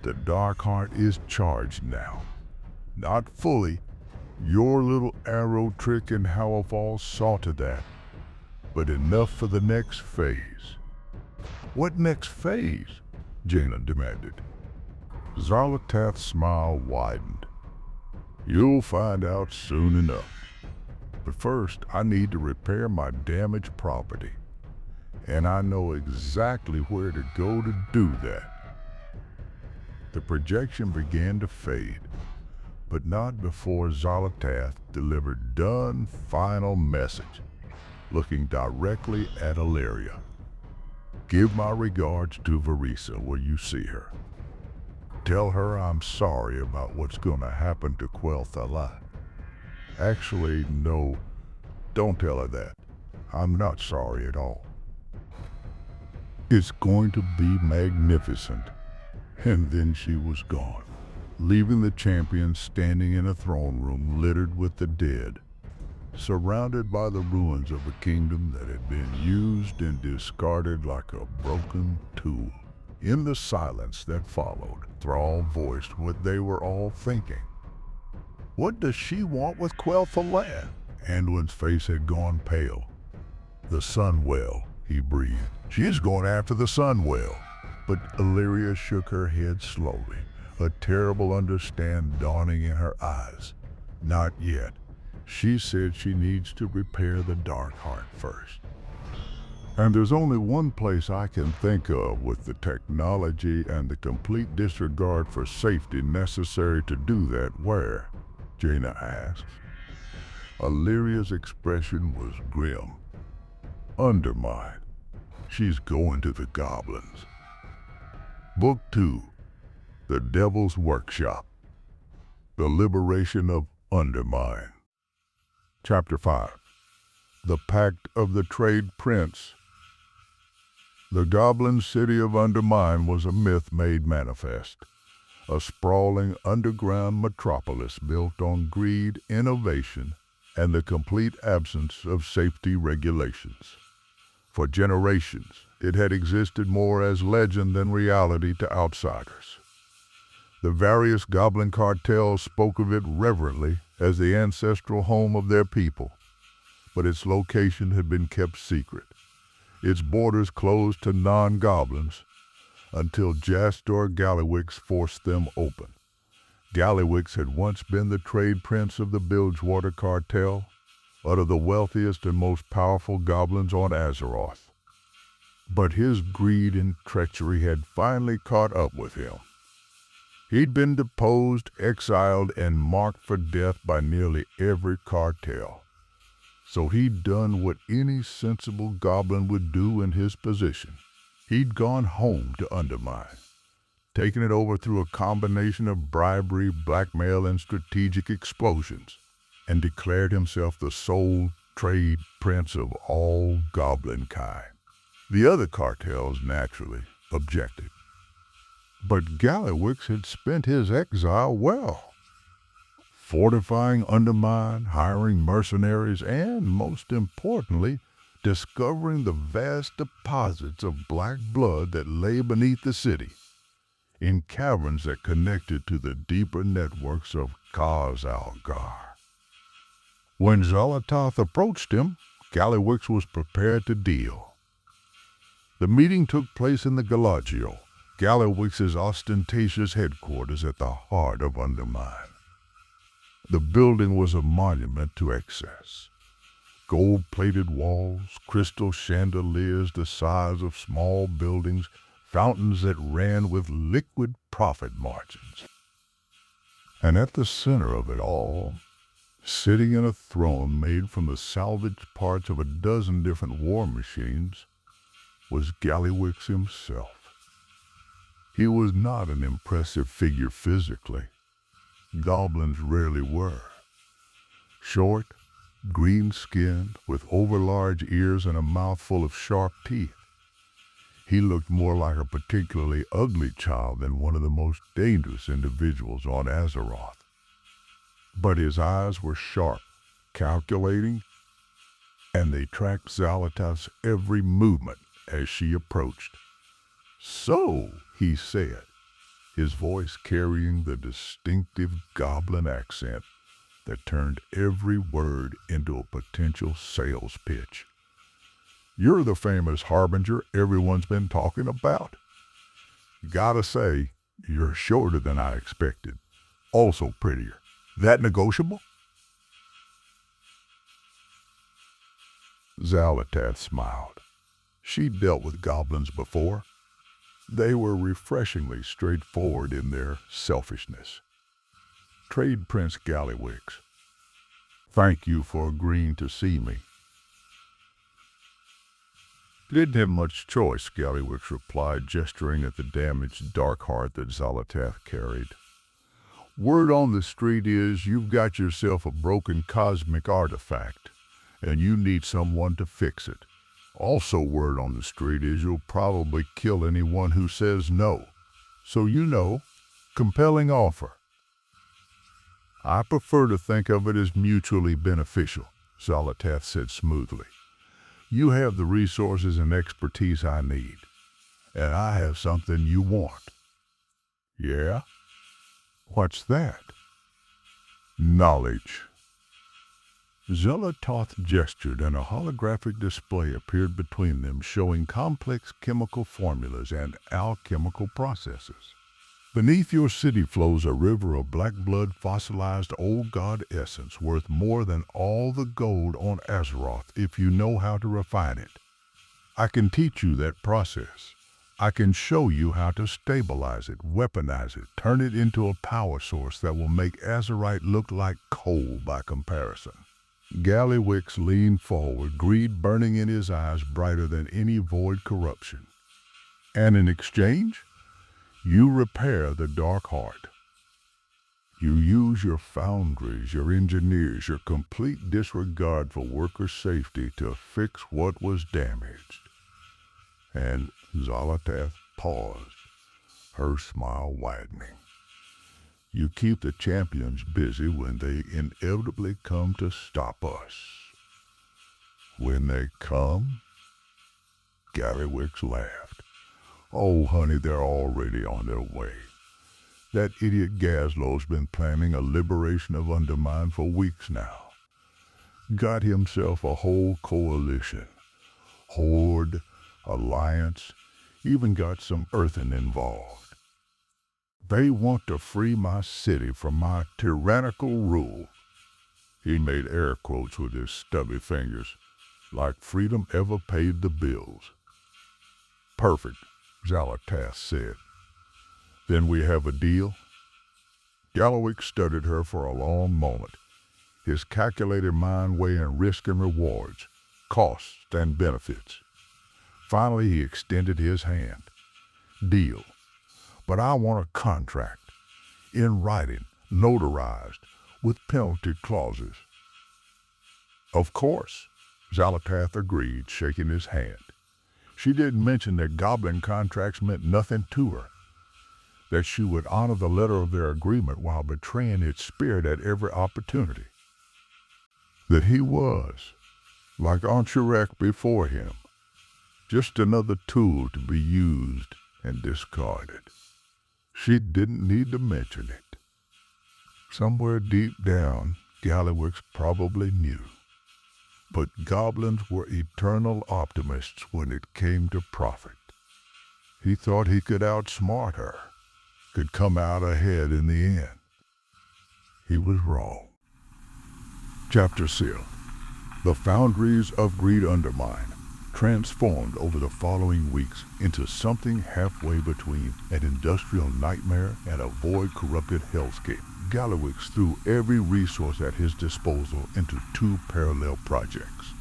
The Dark Heart is charged now. Not fully. Your little arrow trick in Howafall saw to that. But enough for the next phase." "What next phase?" Jaina demanded. Xal'atath's smile widened. You'll find out soon enough. But first, I need to repair my damaged property. And I know exactly where to go to do that. The projection began to fade, but not before Xal'atath delivered Dunn's final message, looking directly at Illyria. Give my regards to Varisa when you see her. Tell her I'm sorry about what's going to happen to Twilight. Actually, no, don't tell her that. I'm not sorry at all. It's going to be magnificent. And then she was gone, leaving the champion standing in a throne room littered with the dead, surrounded by the ruins of a kingdom that had been used and discarded like a broken tool. In the silence that followed, Thrall voiced what they were all thinking. What does she want with Twilight? Anduin's face had gone pale. The Sunwell, he breathed. She is going after the Sunwell. But Illyria shook her head slowly, a terrible understanding dawning in her eyes. Not yet. She said she needs to repair the Dark Heart first. And there's only one place I can think of with the technology and the complete disregard for safety necessary to do that. Where? Jaina asked. Illyria's expression was grim. Undermine. She's going to the goblins. Book 2, The Devil's Workshop, The Liberation of Undermine. Chapter 5, The Pact of the Trade Prince. The goblin city of Undermine was a myth made manifest, a sprawling underground metropolis built on greed, innovation, and the complete absence of safety regulations. For generations, it had existed more as legend than reality to outsiders. The various goblin cartels spoke of it reverently as the ancestral home of their people, but its location had been kept secret, its borders closed to non-goblins, until Jastor Gallywix forced them open. Gallywix had once been the trade prince of the Bilgewater cartel, one of the wealthiest and most powerful goblins on Azeroth. But his greed and treachery had finally caught up with him. He'd been deposed, exiled, and marked for death by nearly every cartel. So he'd done what any sensible goblin would do in his position. He'd gone home to Undermine, taken it over through a combination of bribery, blackmail, and strategic explosions, and declared himself the sole trade prince of all goblin kind. The other cartels, naturally, objected. But Gallywix had spent his exile well, fortifying Undermine, hiring mercenaries, and, most importantly, discovering the vast deposits of black blood that lay beneath the city, in caverns that connected to the deeper networks of Khaz Algar. When Xal'atath approached him, Gallywix was prepared to deal. The meeting took place in the Galagio, Gallywix's ostentatious headquarters at the heart of Undermine. The building was a monument to excess. Gold-plated walls, crystal chandeliers the size of small buildings, fountains that ran with liquid profit margins. And at the center of it all, sitting in a throne made from the salvaged parts of a dozen different war machines, was Gallywix himself. He was not an impressive figure physically. Goblins rarely were. Short, green-skinned, with overlarge ears and a mouth full of sharp teeth. He looked more like a particularly ugly child than one of the most dangerous individuals on Azeroth. But his eyes were sharp, calculating, and they tracked Xal'atath's every movement as she approached. "So," he said, his voice carrying the distinctive goblin accent that turned every word into a potential sales pitch. "You're the famous Harbinger everyone's been talking about. Gotta say, You're shorter than I expected. Also prettier. That negotiable? Xal'atath smiled. She'd dealt with goblins before. They were refreshingly straightforward in their selfishness. Trade Prince Gallywix. Thank you for agreeing to see me. Didn't have much choice, Gallywix replied, gesturing at the damaged dark heart that Xal'atath carried. Word on the street is you've got yourself a broken cosmic artifact, and you need someone to fix it. Also word on the street is you'll probably kill anyone who says no. So compelling offer. I prefer to think of it as mutually beneficial, Xal'atath said smoothly. You have the resources and expertise I need, and I have something you want. Yeah? What's that? Knowledge. Xal'atath gestured, and a holographic display appeared between them, showing complex chemical formulas and alchemical processes. Beneath your city flows a river of black blood fossilized old god essence worth more than all the gold on Azeroth if you know how to refine it. I can teach you that process. I can show you how to stabilize it, weaponize it, turn it into a power source that will make Azerite look like coal by comparison. Gallywix leaned forward, greed burning in his eyes brighter than any void corruption. And in exchange, you repair the dark heart. You use your foundries, your engineers, your complete disregard for worker safety to fix what was damaged. And Xal'atath paused, her smile widening. You keep the champions busy when they inevitably come to stop us. When they come? Gallywix laughed. Oh, honey, they're already on their way. That idiot Gazlo's been planning a liberation of Undermine for weeks now. Got himself a whole coalition. Horde, alliance, even got some earthen involved. They want to free my city from my tyrannical rule. He made air quotes with his stubby fingers, like freedom ever paid the bills. Perfect, Xal'atath said. Then we have a deal? Gallywix studied her for a long moment, his calculated mind weighing risk and rewards, costs and benefits. Finally, he extended his hand. Deal. But I want a contract, in writing, notarized, with penalty clauses. Of course, Xal'atath agreed, shaking his hand. She didn't mention that goblin contracts meant nothing to her, that she would honor the letter of their agreement while betraying its spirit at every opportunity. That he was, like Ansurek before him, just another tool to be used and discarded. She didn't need to mention it. Somewhere deep down, Gallywix probably knew. But goblins were eternal optimists when it came to profit. He thought he could outsmart her, could come out ahead in the end. He was wrong. Chapter 6. The Foundries of Greed Undermine transformed over the following weeks into something halfway between an industrial nightmare and a void-corrupted hellscape. Gallywix threw every resource at his disposal into two parallel projects.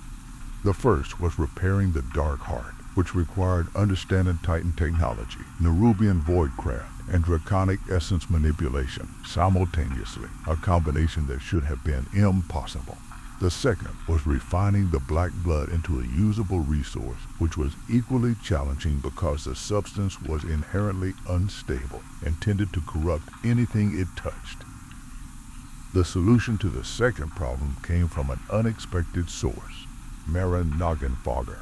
The first was repairing the Dark Heart, which required understanding Titan technology, Nerubian voidcraft, and draconic essence manipulation simultaneously, a combination that should have been impossible. The second was refining the black blood into a usable resource, which was equally challenging because the substance was inherently unstable, intended to corrupt anything it touched. The solution to the second problem came from an unexpected source, Marin Noggenfogger.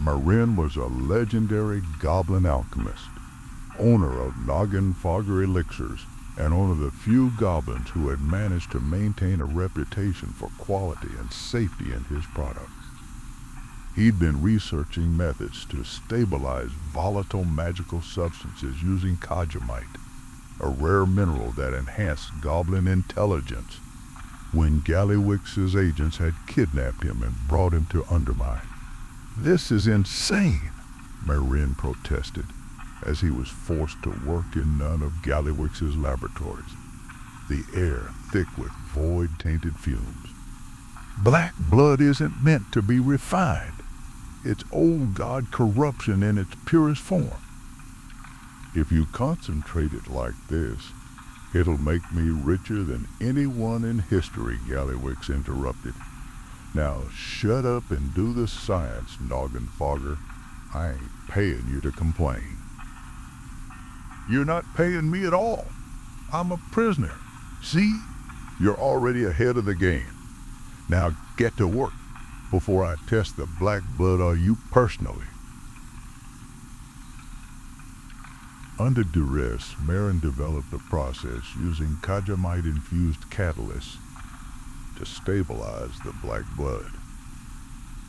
Marin was a legendary goblin alchemist, owner of Noggenfogger elixirs, and one of the few goblins who had managed to maintain a reputation for quality and safety in his products. He'd been researching methods to stabilize volatile magical substances using Kajamite, a rare mineral that enhanced goblin intelligence, when Gallywix's agents had kidnapped him and brought him to Undermine. "This is insane," Marin protested, as he was forced to work in none of Gallywix's laboratories, the air thick with void-tainted fumes. "Black blood isn't meant to be refined. It's old god corruption in its purest form." "If you concentrate it like this, it'll make me richer than anyone in history," Gallywix interrupted. "Now shut up and do the science, noggin fogger. I ain't paying you to complain." "You're not paying me at all. I'm a prisoner. See? You're already ahead of the game. Now get to work before I test the black blood on you personally." Under duress, Marin developed a process using Kajamite-infused catalysts to stabilize the black blood.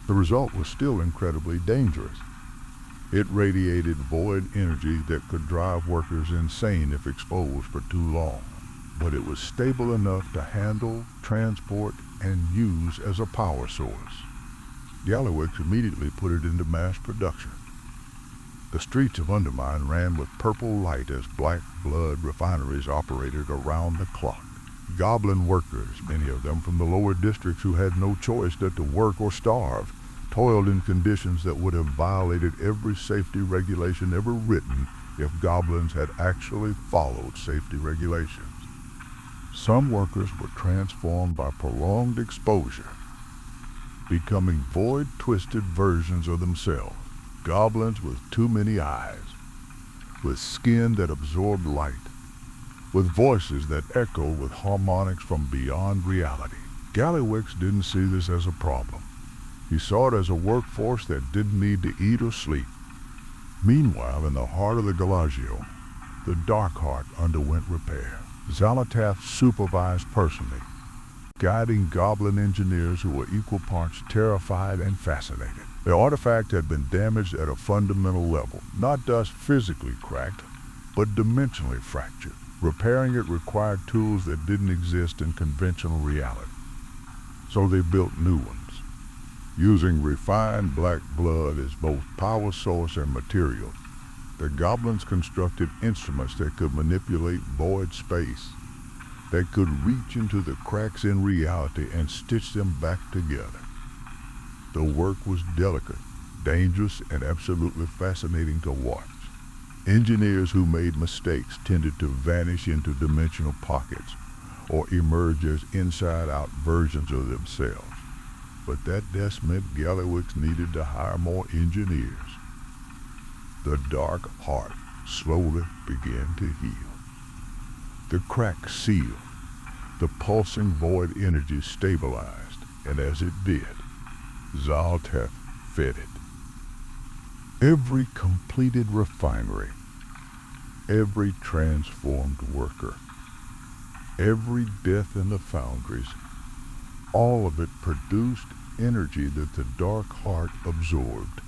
The result was still incredibly dangerous. It radiated void energy that could drive workers insane if exposed for too long, but it was stable enough to handle, transport, and use as a power source. Gallywix immediately put it into mass production. The streets of Undermine ran with purple light as black blood refineries operated around the clock. Goblin workers, many of them from the lower districts who had no choice but to work or starve, toiled in conditions that would have violated every safety regulation ever written if goblins had actually followed safety regulations. Some workers were transformed by prolonged exposure, becoming void-twisted versions of themselves. Goblins with too many eyes, with skin that absorbed light, with voices that echo with harmonics from beyond reality. Gallywix didn't see this as a problem. He saw it as a workforce that didn't need to eat or sleep. Meanwhile, in the heart of the Galagio, the Dark Heart underwent repair. Xal'atath supervised personally, guiding goblin engineers who were equal parts terrified and fascinated. The artifact had been damaged at a fundamental level, not just physically cracked, but dimensionally fractured. Repairing it required tools that didn't exist in conventional reality. So they built new ones, using refined black blood as both power source and material. The goblins constructed instruments that could manipulate void space, that could reach into the cracks in reality and stitch them back together. The work was delicate, dangerous, and absolutely fascinating to watch. Engineers who made mistakes tended to vanish into dimensional pockets or emerge as inside-out versions of themselves. But that just meant Gallywix needed to hire more engineers. The Dark Heart slowly began to heal. The cracks sealed, the pulsing void energy stabilized, and as it did, Xal'atath fed it. Every completed refinery, every transformed worker, every death in the Foundries, all of it produced energy that the Dark Heart absorbed,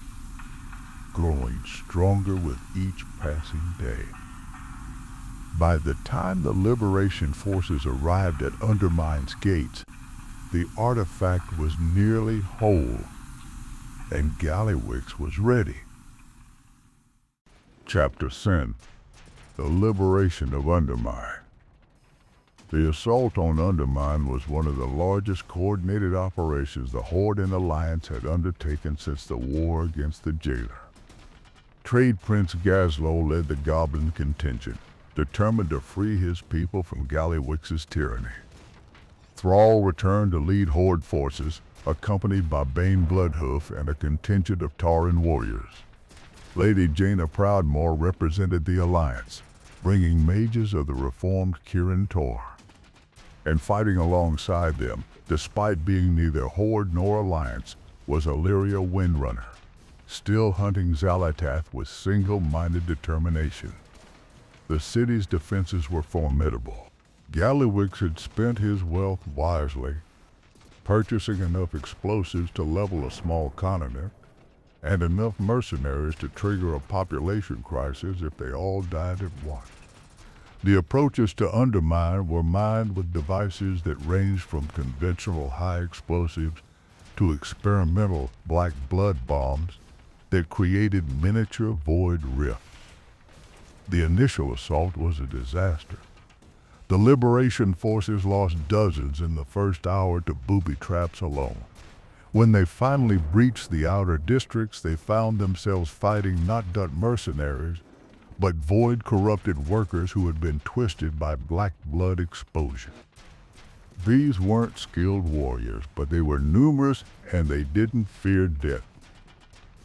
growing stronger with each passing day. By the time the liberation forces arrived at Undermine's gates, the artifact was nearly whole, and Gallywix was ready. Chapter 10: The Liberation of Undermine. The assault on Undermine was one of the largest coordinated operations the Horde and Alliance had undertaken since the war against the Jailer. Trade Prince Gazlo led the Goblin contingent, determined to free his people from Gallywix's tyranny. Thrall returned to lead Horde forces, accompanied by Bane Bloodhoof and a contingent of Tauren warriors. Lady Jaina Proudmoore represented the Alliance, bringing mages of the reformed Kirin Tor. And fighting alongside them, despite being neither Horde nor Alliance, was Illyria Windrunner, still hunting Xal'atath with single-minded determination. The city's defenses were formidable. Gallywix had spent his wealth wisely, purchasing enough explosives to level a small continent, and enough mercenaries to trigger a population crisis if they all died at once. The approaches to Undermine were mined with devices that ranged from conventional high explosives to experimental black blood bombs that created miniature void rifts. The initial assault was a disaster. The Liberation Forces lost dozens in the first hour to booby traps alone. When they finally breached the outer districts, they found themselves fighting not Dut mercenaries, but void-corrupted workers who had been twisted by black blood exposure. These weren't skilled warriors, but they were numerous and they didn't fear death.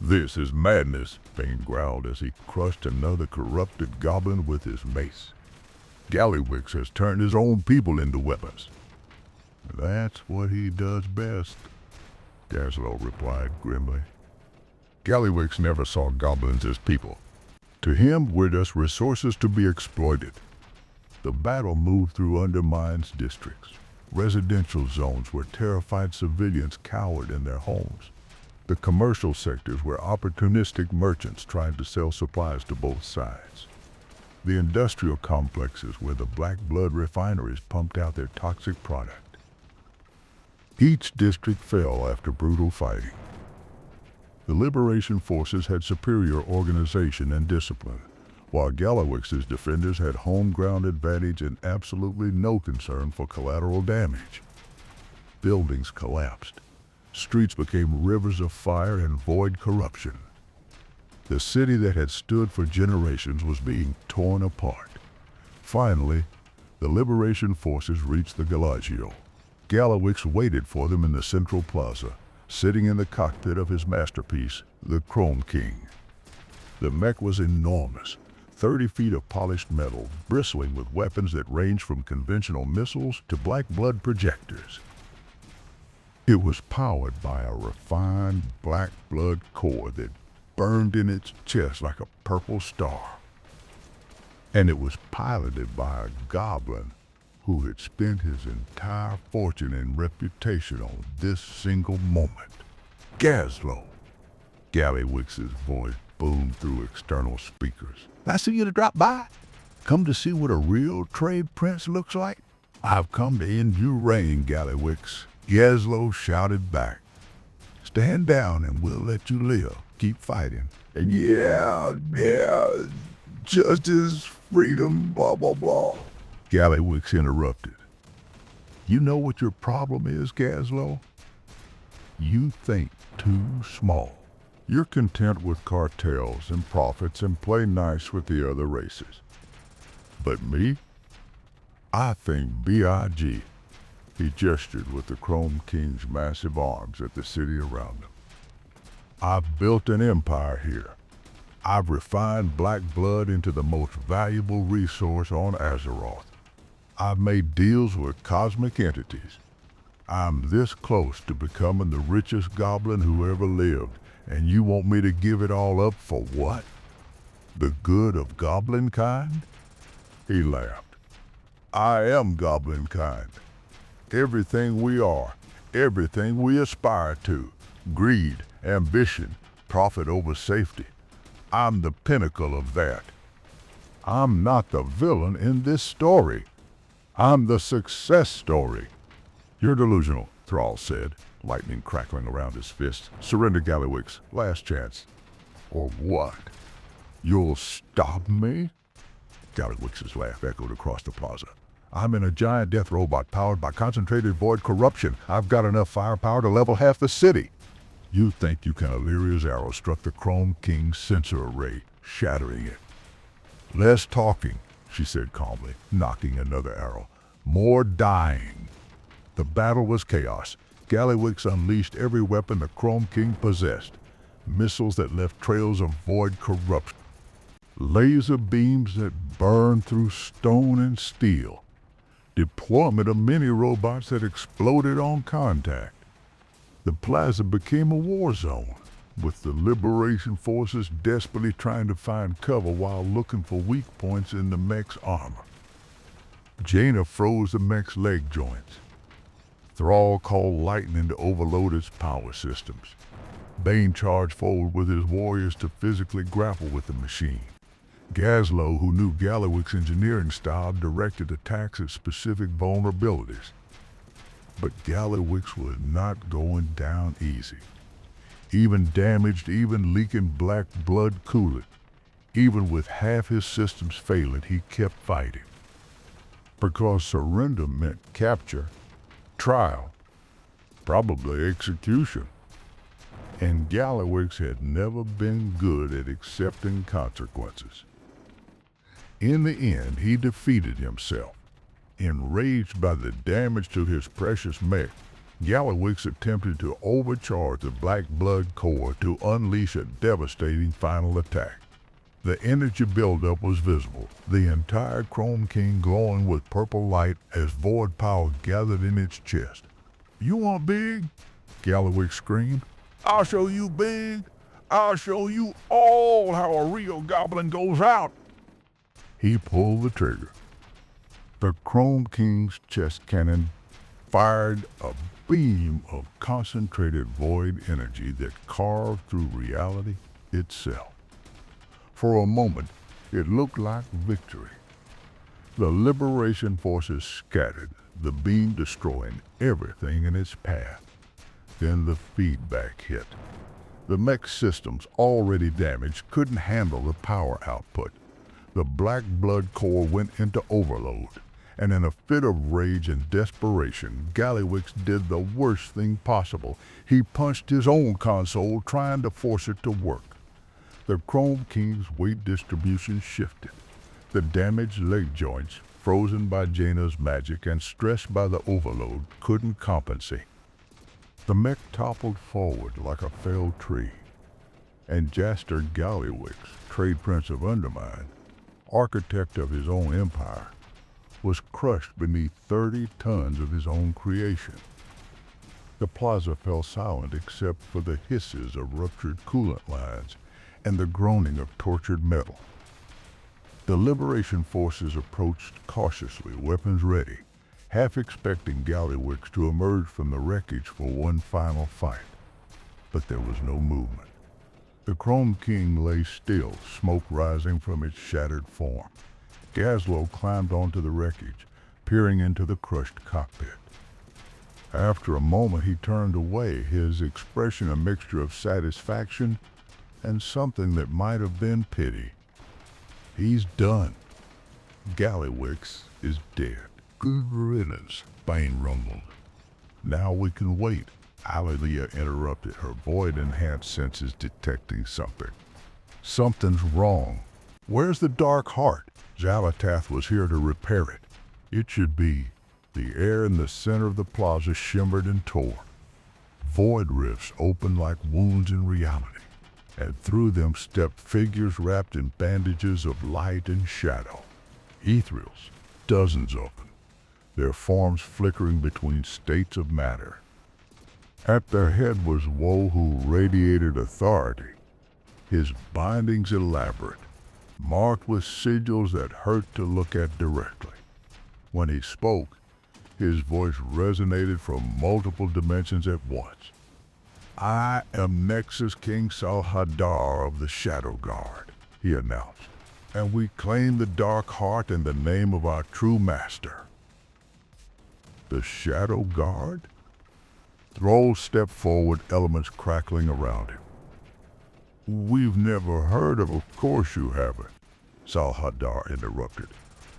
"This is madness," Bane growled as he crushed another corrupted goblin with his mace. "Gallywix has turned his own people into weapons." "That's what he does best," Gazlo replied grimly. "Gallywix never saw goblins as people. To him, we're just resources to be exploited." The battle moved through Undermine's districts, residential zones where terrified civilians cowered in their homes, the commercial sectors where opportunistic merchants tried to sell supplies to both sides, the industrial complexes where the black blood refineries pumped out their toxic product. Each district fell after brutal fighting. The Liberation Forces had superior organization and discipline, while Gallywix's defenders had home-ground advantage and absolutely no concern for collateral damage. Buildings collapsed. Streets became rivers of fire and void corruption. The city that had stood for generations was being torn apart. Finally, the Liberation Forces reached the Galagio. Gallywix waited for them in the central plaza, sitting in the cockpit of his masterpiece, the Chrome King. The mech was enormous, 30 feet of polished metal, bristling with weapons that ranged from conventional missiles to black blood projectors. It was powered by a refined black blood core that burned in its chest like a purple star. And it was piloted by a goblin who had spent his entire fortune and reputation on this single moment. "Gazlo!" Gallywix's voice boomed through external speakers. "Nice of you to drop by. Come to see what a real trade prince looks like?" "I've come to end your reign, Gallywix," Gazlo shouted back. "Stand down and we'll let you live. Keep fighting." Yeah, justice, freedom, blah, blah, blah." Gallywix interrupted. "You know what your problem is, Gazlo? You think too small. You're content with cartels and profits and play nice with the other races. But me? I think B.I.G." He gestured with the Chrome King's massive arms at the city around him. "I've built an empire here. I've refined black blood into the most valuable resource on Azeroth. I've made deals with cosmic entities. I'm this close to becoming the richest goblin who ever lived, and you want me to give it all up for what? The good of goblin kind?" He laughed. "I am goblin kind. Everything we are, everything we aspire to, greed, ambition, profit over safety. I'm the pinnacle of that. I'm not the villain in this story. I'm the success story." "You're delusional," Thrall said, lightning crackling around his fists. "Surrender, Gallywix. Last chance." "Or what? You'll stop me?" Gallywix's laugh echoed across the plaza. "I'm in a giant death robot powered by concentrated void corruption. I've got enough firepower to level half the city." "You think you can?" Illyria's arrow struck the Chrome King's sensor array, shattering it. "Less talking," she said calmly, knocking another arrow. "More dying." The battle was chaos. Gallywix unleashed every weapon the Chrome King possessed. Missiles that left trails of void corruption. Laser beams that burned through stone and steel. Deployment of mini-robots that exploded on contact. The plaza became a war zone, with the Liberation Forces desperately trying to find cover while looking for weak points in the mech's armor. Jaina froze the mech's leg joints. Thrall called lightning to overload its power systems. Bane charged forward with his warriors to physically grapple with the machine. Gazlo, who knew Gallowix's engineering style, directed attacks at specific vulnerabilities. But Gallowix was not going down easy. Even damaged, even leaking black blood coolant, even with half his systems failing, he kept fighting. Because surrender meant capture, trial, probably execution. And Gallowix had never been good at accepting consequences. In the end, he defeated himself. Enraged by the damage to his precious mech, Gallowix attempted to overcharge the Black Blood core to unleash a devastating final attack. The energy buildup was visible, the entire Chrome King glowing with purple light as void power gathered in its chest. "You want big?" Gallowix screamed. "I'll show you big. I'll show you all how a real goblin goes out." He pulled the trigger. The Chrome King's chest cannon fired a beam of concentrated void energy that carved through reality itself. For a moment, it looked like victory. The liberation forces scattered, the beam destroying everything in its path. Then the feedback hit. The mech systems, already damaged, couldn't handle the power output. The Black Blood core went into overload, and in a fit of rage and desperation, Gallowix did the worst thing possible. He punched his own console, trying to force it to work. The Chrome King's weight distribution shifted. The damaged leg joints, frozen by Jaina's magic and stressed by the overload, couldn't compensate. The mech toppled forward like a felled tree, and Jaster Gallowix, trade prince of Undermine, architect of his own empire, was crushed beneath 30 tons of his own creation. The plaza fell silent except for the hisses of ruptured coolant lines and the groaning of tortured metal. The liberation forces approached cautiously, weapons ready, half expecting Gallowix to emerge from the wreckage for one final fight. But there was no movement. The Chrome King lay still, smoke rising from its shattered form. Gazlo climbed onto the wreckage, peering into the crushed cockpit. After a moment, he turned away, his expression a mixture of satisfaction and something that might have been pity. "He's done. Gallowix is dead." "Good riddance," Bane rumbled. "Now we can wait," Allia interrupted, her void-enhanced senses detecting something. "Something's wrong. Where's the Dark Heart? Xal'atath was here to repair it. It should be." The air in the center of the plaza shimmered and tore. Void rifts opened like wounds in reality, and through them stepped figures wrapped in bandages of light and shadow. Ethereals, dozens of them, their forms flickering between states of matter. At their head was Woe, who radiated authority, his bindings elaborate, marked with sigils that hurt to look at directly. When he spoke, his voice resonated from multiple dimensions at once. "I am Nexus King Salhadar of the Shadow Guard," he announced, "and we claim the Dark Heart in the name of our true master." "The Shadow Guard?" Thrall stepped forward, elements crackling around him. "We've never heard of course you haven't," Salhadar interrupted.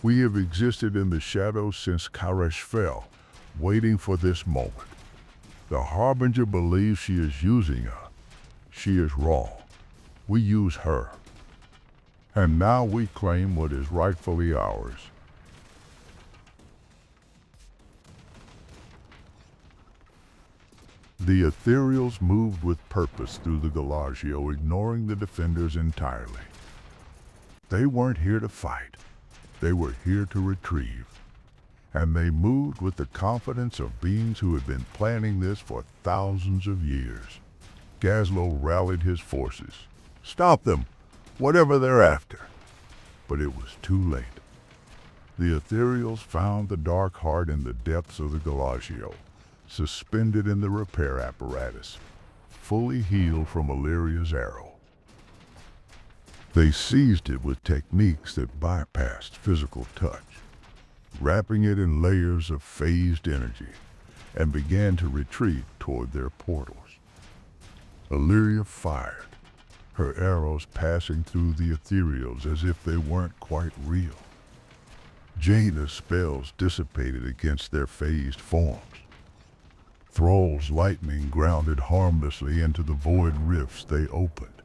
"We have existed in the shadows since Karesh fell, waiting for this moment. The Harbinger believes she is using us. She is wrong. We use her. And now we claim what is rightfully ours." The Ethereals moved with purpose through the Galagio, ignoring the defenders entirely. They weren't here to fight. They were here to retrieve. And they moved with the confidence of beings who had been planning this for thousands of years. Gazlo rallied his forces. "Stop them, whatever they're after." But it was too late. The Ethereals found the Dark Heart in the depths of the Galagio, suspended in the repair apparatus, fully healed from Illyria's arrow. They seized it with techniques that bypassed physical touch, wrapping it in layers of phased energy, and began to retreat toward their portals. Illyria fired, her arrows passing through the ethereals as if they weren't quite real. Jaina's spells dissipated against their phased forms. Thrall's lightning grounded harmlessly into the void rifts they opened.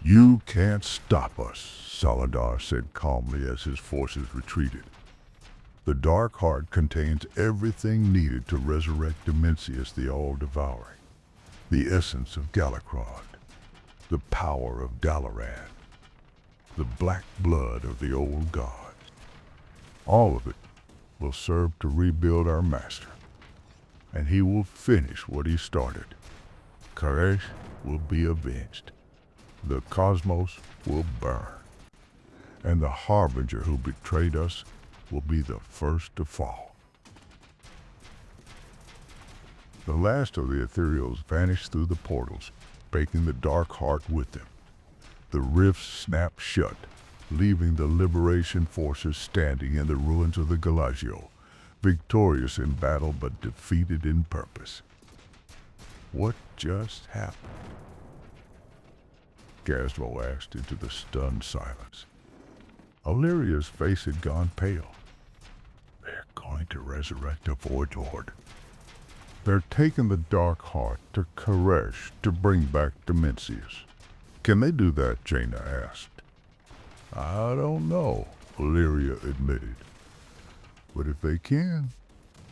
"You can't stop us," Xal'atath said calmly as his forces retreated. "The Dark Heart contains everything needed to resurrect Dimensius the All-Devouring, the essence of Galakrond, the power of Dalaran, the black blood of the old gods. All of it will serve to rebuild our master, and he will finish what he started. Khaz will be avenged. The cosmos will burn, and the Harbinger who betrayed us will be the first to fall." The last of the ethereals vanished through the portals, taking the Dark Heart with them. The rifts snapped shut, leaving the liberation forces standing in the ruins of the Galagio, victorious in battle but defeated in purpose. "What just happened?" Gazvo asked into the stunned silence. Illyria's face had gone pale. "They're going to resurrect a Void Lord. They're taking the Dark Heart to Khaz to bring back Dimensius." "Can they do that?" Jaina asked. "I don't know," Illyria admitted. "But if they can,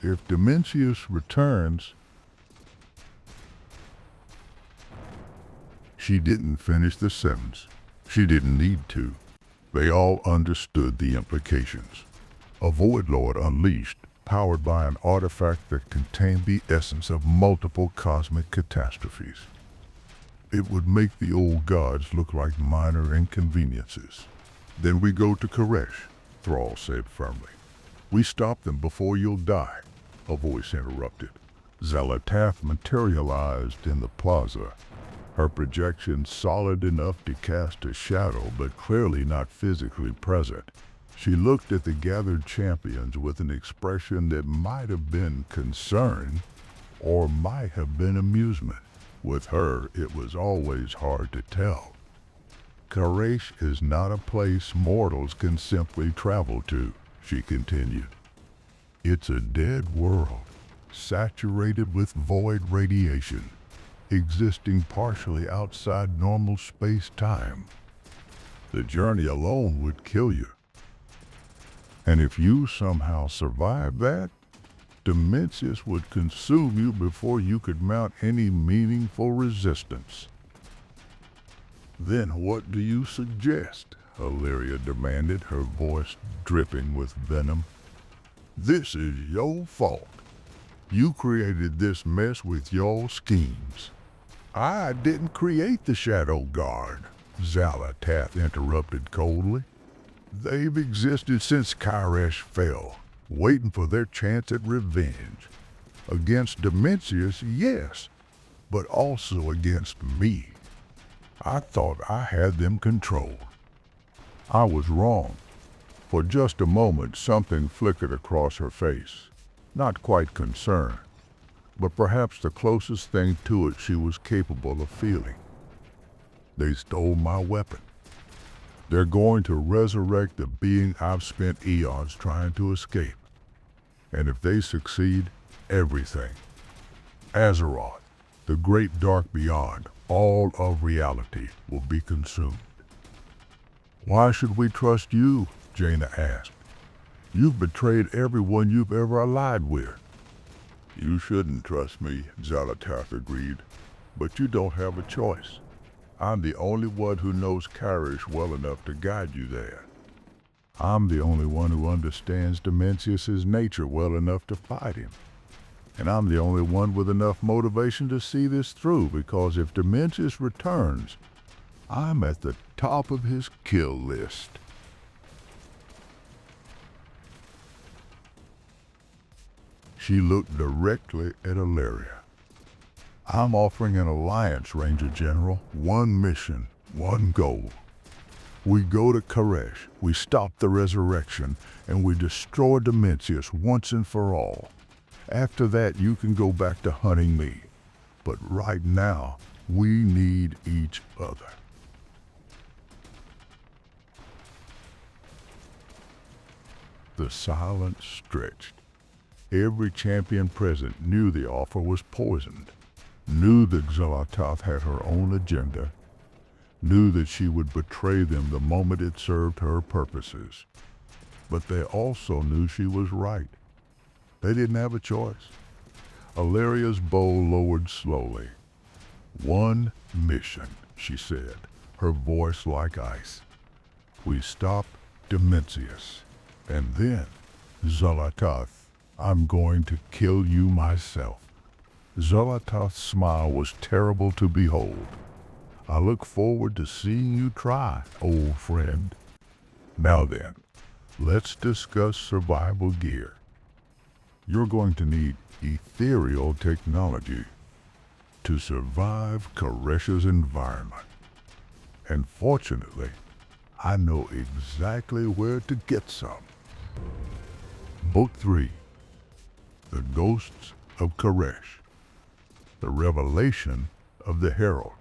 if Dimensius returns..." She didn't finish the sentence. She didn't need to. They all understood the implications. A Void Lord unleashed, powered by an artifact that contained the essence of multiple cosmic catastrophes. It would make the old gods look like minor inconveniences. "Then we go to Khaz," Thrall said firmly. "We stop them before you'll die," a voice interrupted. Xal'atath materialized in the plaza, her projection solid enough to cast a shadow but clearly not physically present. She looked at the gathered champions with an expression that might have been concern or might have been amusement. With her, it was always hard to tell. "Khaz is not a place mortals can simply travel to," she continued. "It's a dead world, saturated with void radiation, existing partially outside normal space-time. The journey alone would kill you. And if you somehow survived that, Dimensius would consume you before you could mount any meaningful resistance." "Then what do you suggest?" Illyria demanded, her voice dripping with venom. "This is your fault. You created this mess with your schemes." "I didn't create the Shadow Guard," Xal'atath interrupted coldly. "They've existed since Khaz fell, waiting for their chance at revenge. Against Dimensius, yes, but also against me. I thought I had them controlled. I was wrong." For just a moment, something flickered across her face. Not quite concern, but perhaps the closest thing to it she was capable of feeling. "They stole my weapon. They're going to resurrect the being I've spent eons trying to escape. And if they succeed, everything. Azeroth, the great dark beyond, all of reality will be consumed." "Why should we trust you?" Jaina asked. "You've betrayed everyone you've ever allied with." "You shouldn't trust me," Xal'atath agreed, "but you don't have a choice. I'm the only one who knows Khaz well enough to guide you there. I'm the only one who understands Dimensius' nature well enough to fight him. And I'm the only one with enough motivation to see this through, because if Dimensius returns, I'm at the top of his kill list." She looked directly at Illyria. "I'm offering an alliance, Ranger General. One mission, one goal. We go to Koresh, we stop the resurrection, and we destroy Dimensius once and for all. After that, you can go back to hunting me. But right now, we need each other. The silence stretched. Every champion present knew the offer was poisoned, knew that Xal'atath had her own agenda, knew that she would betray them the moment it served her purposes. But they also knew she was right. They didn't have a choice. Illyria's bow lowered slowly. One mission, she said, her voice like ice. We stop Dimensius. And then, Xal'atath, I'm going to kill you myself. Xal'atath's smile was terrible to behold. I look forward to seeing you try, old friend. Now then, let's discuss survival gear. You're going to need ethereal technology to survive Koresh's environment. And fortunately, I know exactly where to get some. Book 3, The Ghosts of Koresh, The Revelation of the Herald.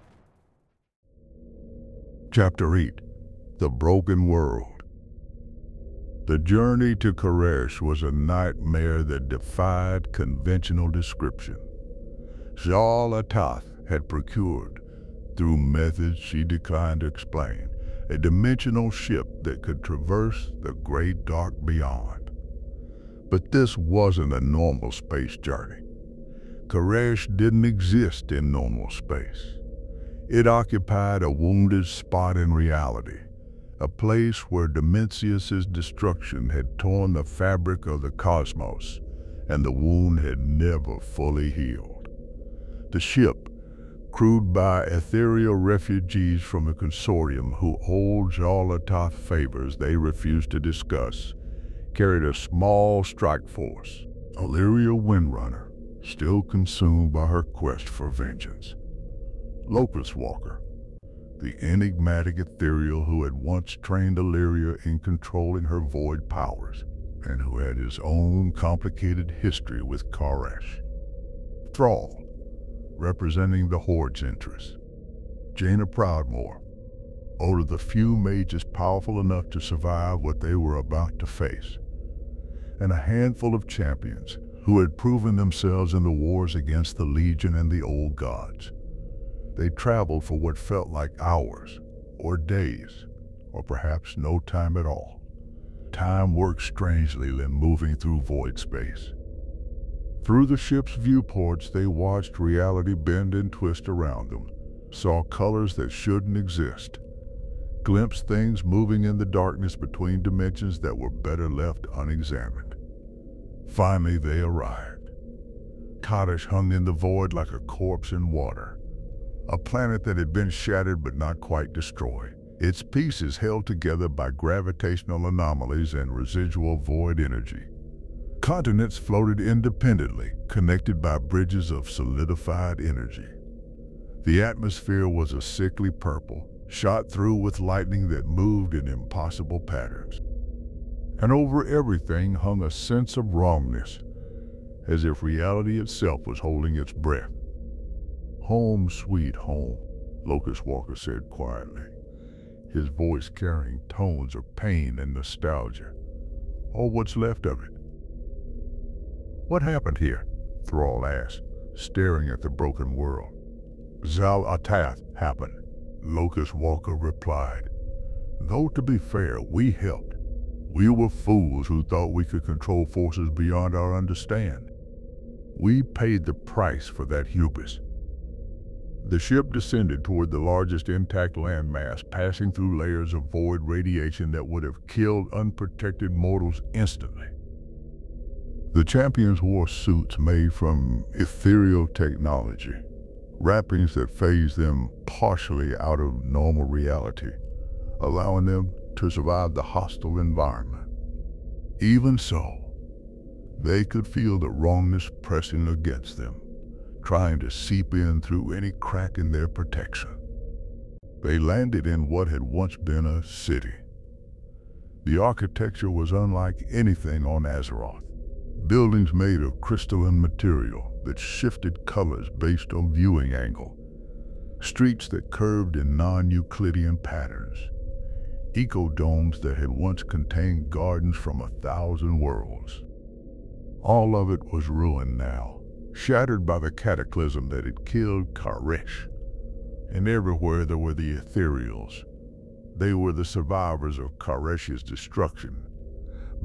Chapter 8, The Broken World. The journey to Koresh was a nightmare that defied conventional description. Xal'atath had procured, through methods she declined to explain, a dimensional ship that could traverse the great dark beyond. But this wasn't a normal space journey. Koresh didn't exist in normal space. It occupied a wounded spot in reality, a place where Dimensius's destruction had torn the fabric of the cosmos, and the wound had never fully healed. The ship, crewed by ethereal refugees from a consortium who owed Xal'atath favors they refused to discuss, carried a small strike force, Illyria Windrunner, still consumed by her quest for vengeance. Locust Walker, the enigmatic ethereal who had once trained Illyria in controlling her void powers, and who had his own complicated history with Koresh. Thrall, representing the Horde's interests. Jaina Proudmoore, one of the few mages powerful enough to survive what they were about to face. And a handful of champions who had proven themselves in the wars against the Legion and the Old Gods. They traveled for what felt like hours, or days, or perhaps no time at all. Time worked strangely when moving through void space. Through the ship's viewports, they watched reality bend and twist around them, saw colors that shouldn't exist, glimpsed things moving in the darkness between dimensions that were better left unexamined. Finally, they arrived. Koresh hung in the void like a corpse in water, a planet that had been shattered but not quite destroyed, its pieces held together by gravitational anomalies and residual void energy. Continents floated independently, connected by bridges of solidified energy. The atmosphere was a sickly purple, shot through with lightning that moved in impossible patterns. And over everything hung a sense of wrongness, as if reality itself was holding its breath. "Home, sweet home," Locust Walker said quietly, his voice carrying tones of pain and nostalgia, or what's left of it. "What happened here?" Thrall asked, staring at the broken world. "Xal'atath happened," Locust Walker replied. "Though to be fair, we helped. We were fools who thought we could control forces beyond our understand. We paid the price for that hubris." The ship descended toward the largest intact landmass, passing through layers of void radiation that would have killed unprotected mortals instantly. The champions wore suits made from ethereal technology, wrappings that phased them partially out of normal reality, allowing them to survive the hostile environment. Even so, they could feel the wrongness pressing against them, trying to seep in through any crack in their protection. They landed in what had once been a city. The architecture was unlike anything on Azeroth. Buildings made of crystalline material that shifted colors based on viewing angle. Streets that curved in non-Euclidean patterns. Eco-domes that had once contained gardens from 1,000 worlds. All of it was ruined now, shattered by the cataclysm that had killed Karesh. And everywhere there were the ethereals. They were the survivors of Karesh's destruction,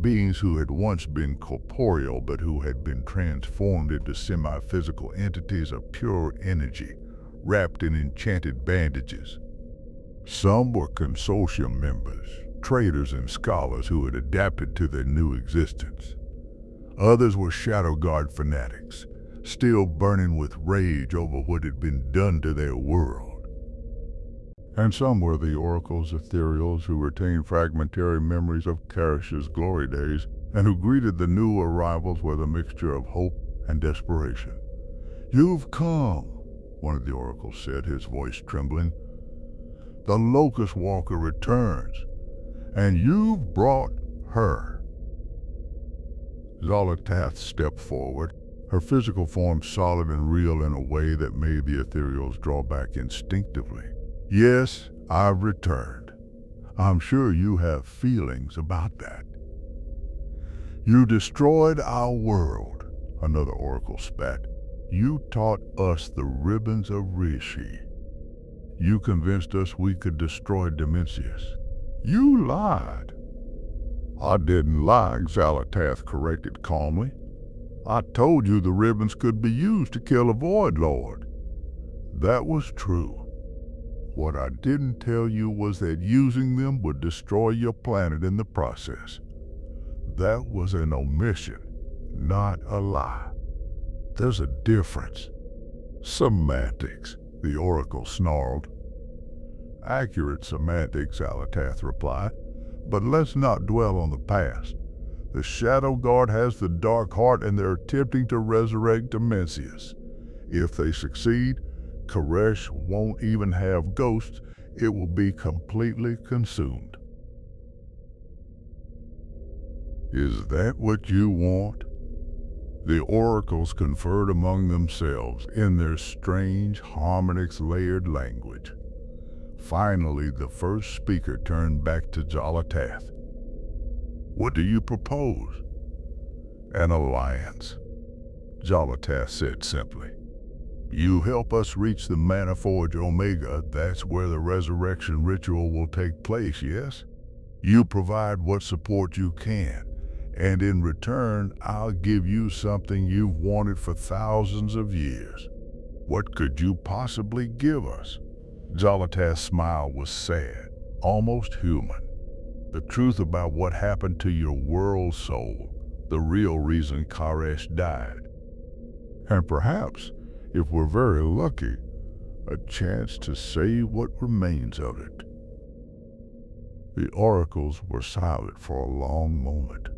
beings who had once been corporeal but who had been transformed into semi-physical entities of pure energy, wrapped in enchanted bandages. Some were consortium members, traders and scholars who had adapted to their new existence. Others were Shadow Guard fanatics, still burning with rage over what had been done to their world. And some were the Oracle's ethereals who retained fragmentary memories of Karesh's glory days and who greeted the new arrivals with a mixture of hope and desperation. "You've come," one of the Oracles said, his voice trembling. "The Locust Walker returns, and you've brought her." Xal'atath stepped forward, her physical form solid and real in a way that made the ethereals draw back instinctively. "Yes, I've returned. I'm sure you have feelings about that." "You destroyed our world," another oracle spat. "You taught us the ribbons of Rishi. You convinced us we could destroy Dimensius. You lied." "I didn't lie," Xal'atath corrected calmly. "I told you the ribbons could be used to kill a Void Lord." "That was true. What I didn't tell you was that using them would destroy your planet in the process. That was an omission, not a lie. There's a difference." "Semantics," the Oracle snarled. "Accurate semantics," Xal'atath replied. "But let's not dwell on the past. The Shadow Guard has the Dark Heart and they're attempting to resurrect Dimensius. If they succeed, Karesh won't even have ghosts. It will be completely consumed." "Is that what you want?" The oracles conferred among themselves in their strange, harmonics-layered language. Finally, the first speaker turned back to Xal'atath. "What do you propose?" "An alliance," Xal'atath said simply. "You help us reach the Manaforge Omega, that's where the resurrection ritual will take place, yes? You provide what support you can, and in return, I'll give you something you've wanted for thousands of years. What could you possibly give us?" Xal'atath's smile was sad, almost human. "The truth about what happened to your world soul, the real reason Karesh died. And perhaps, if we're very lucky, a chance to save what remains of it." The oracles were silent for a long moment.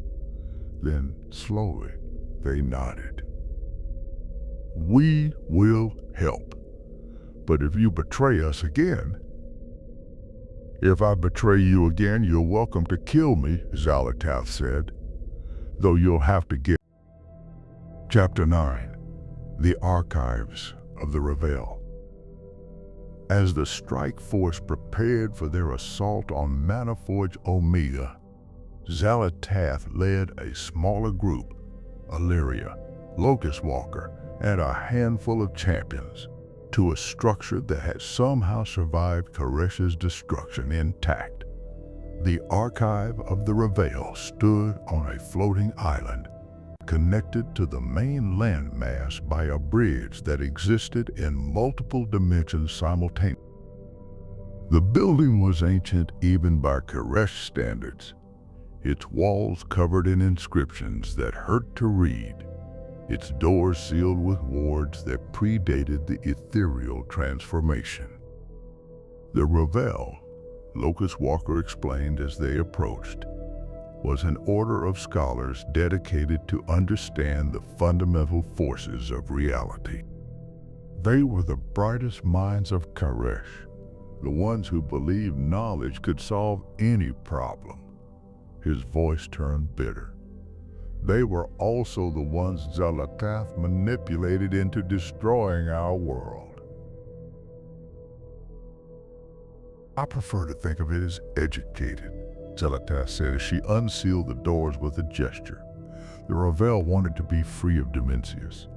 Then, slowly, they nodded. "We will help. But if you betray us again..." "If I betray you again, you're welcome to kill me," Xal'atath said. "Though you'll have to get..." Chapter 9. The Archives of the Ravel. As the strike force prepared for their assault on Manaforge Omega, Xal'atath led a smaller group, Illyria, Locust Walker, and a handful of champions, to a structure that had somehow survived Karesh's destruction intact. The Archive of the Ravel stood on a floating island, connected to the main landmass by a bridge that existed in multiple dimensions simultaneously. The building was ancient even by Karesh standards, its walls covered in inscriptions that hurt to read, its doors sealed with wards that predated the ethereal transformation. The Ravel, Locust Walker explained as they approached, was an order of scholars dedicated to understand the fundamental forces of reality. They were the brightest minds of Karesh, the ones who believed knowledge could solve any problem. His voice turned bitter. They were also the ones Xal'atath manipulated into destroying our world. I prefer to think of it as educated, Xal'atath said as she unsealed the doors with a gesture. The Ravel wanted to be free of Dimensius.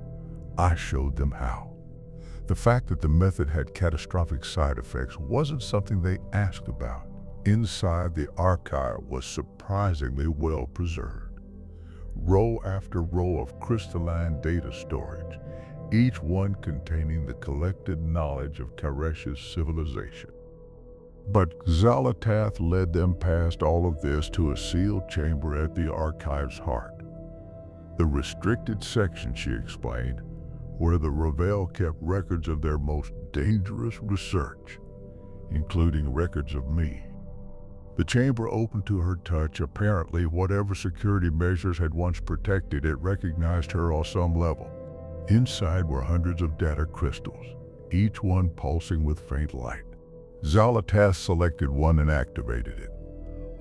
I showed them how. The fact that the method had catastrophic side effects wasn't something they asked about. Inside, the archive was surprisingly well preserved. Row after row of crystalline data storage, each one containing the collected knowledge of Karesh's civilization. But Xal'atath led them past all of this to a sealed chamber at the archive's heart. The restricted section, she explained, where the Ravel kept records of their most dangerous research, including records of me. The chamber opened to her touch. Apparently, whatever security measures had once protected it recognized her on some level. Inside were hundreds of data crystals, each one pulsing with faint light. Xal'atath selected one and activated it.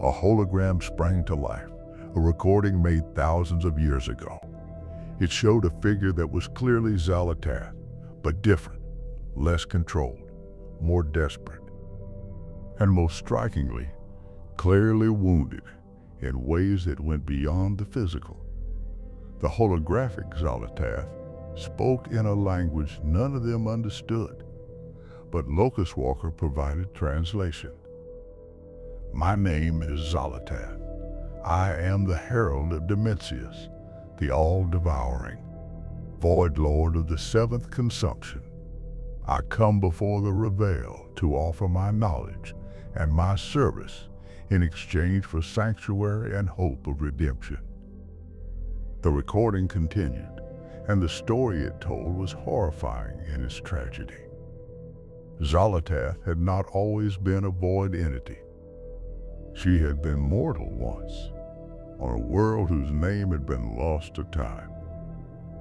A hologram sprang to life, a recording made thousands of years ago. It showed a figure that was clearly Xal'atath, but different, less controlled, more desperate, and most strikingly, clearly wounded in ways that went beyond the physical. The holographic Xal'atath spoke in a language none of them understood, but Locust Walker provided translation. My name is Xal'atath. I am the Herald of Dimensius, the all-devouring, Void Lord of the Seventh Consumption. I come before the Ravel to offer my knowledge and my service in exchange for sanctuary and hope of redemption. The recording continued, and the story it told was horrifying in its tragedy. Xal'atath had not always been a void entity. She had been mortal once, on a world whose name had been lost to time.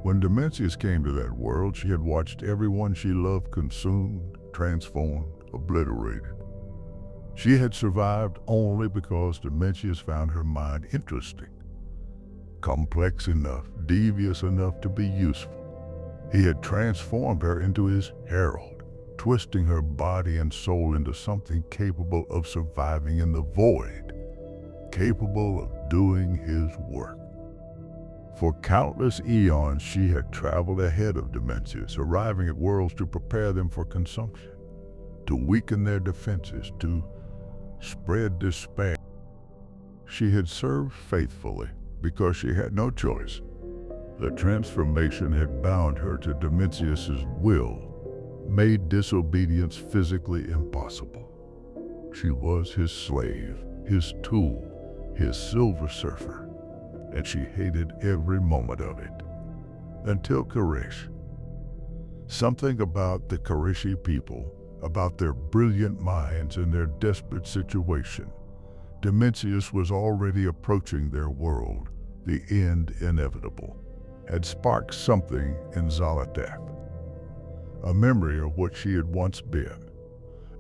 When Dimensius came to that world, she had watched everyone she loved consumed, transformed, obliterated. She had survived only because Dimensius found her mind interesting, complex enough, devious enough to be useful. He had transformed her into his herald, twisting her body and soul into something capable of surviving in the void, capable of doing his work. For countless eons, she had traveled ahead of Dimensius, arriving at worlds to prepare them for consumption, to weaken their defenses, to spread despair. She had served faithfully because she had no choice. The transformation had bound her to Dimensius's will, made disobedience physically impossible. She was his slave, his tool, his silver surfer, and she hated every moment of it. Until Karesh. Something about the Kareshi people, about their brilliant minds and their desperate situation. Dimensius was already approaching their world, the end inevitable, had sparked something in Xal'atath. A memory of what she had once been,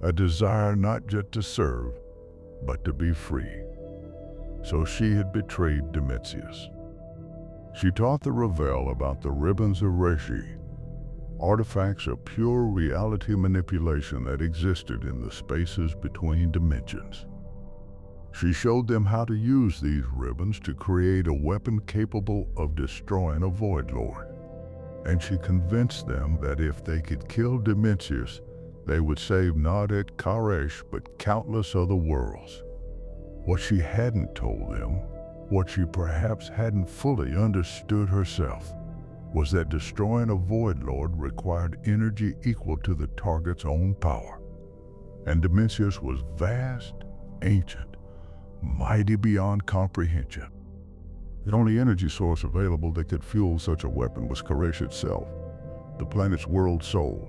a desire not just to serve, but to be free. So she had betrayed Dimensius. She taught the Ravel about the ribbons of Reshi, artifacts of pure reality manipulation that existed in the spaces between dimensions. She showed them how to use these ribbons to create a weapon capable of destroying a Void Lord. And she convinced them that if they could kill Dimensius, they would save not at Karesh, but countless other worlds. What she hadn't told them, what she perhaps hadn't fully understood herself, was that destroying a Void Lord required energy equal to the target's own power. And Dimensius was vast, ancient, mighty beyond comprehension. The only energy source available that could fuel such a weapon was Karesh itself, the planet's world soul,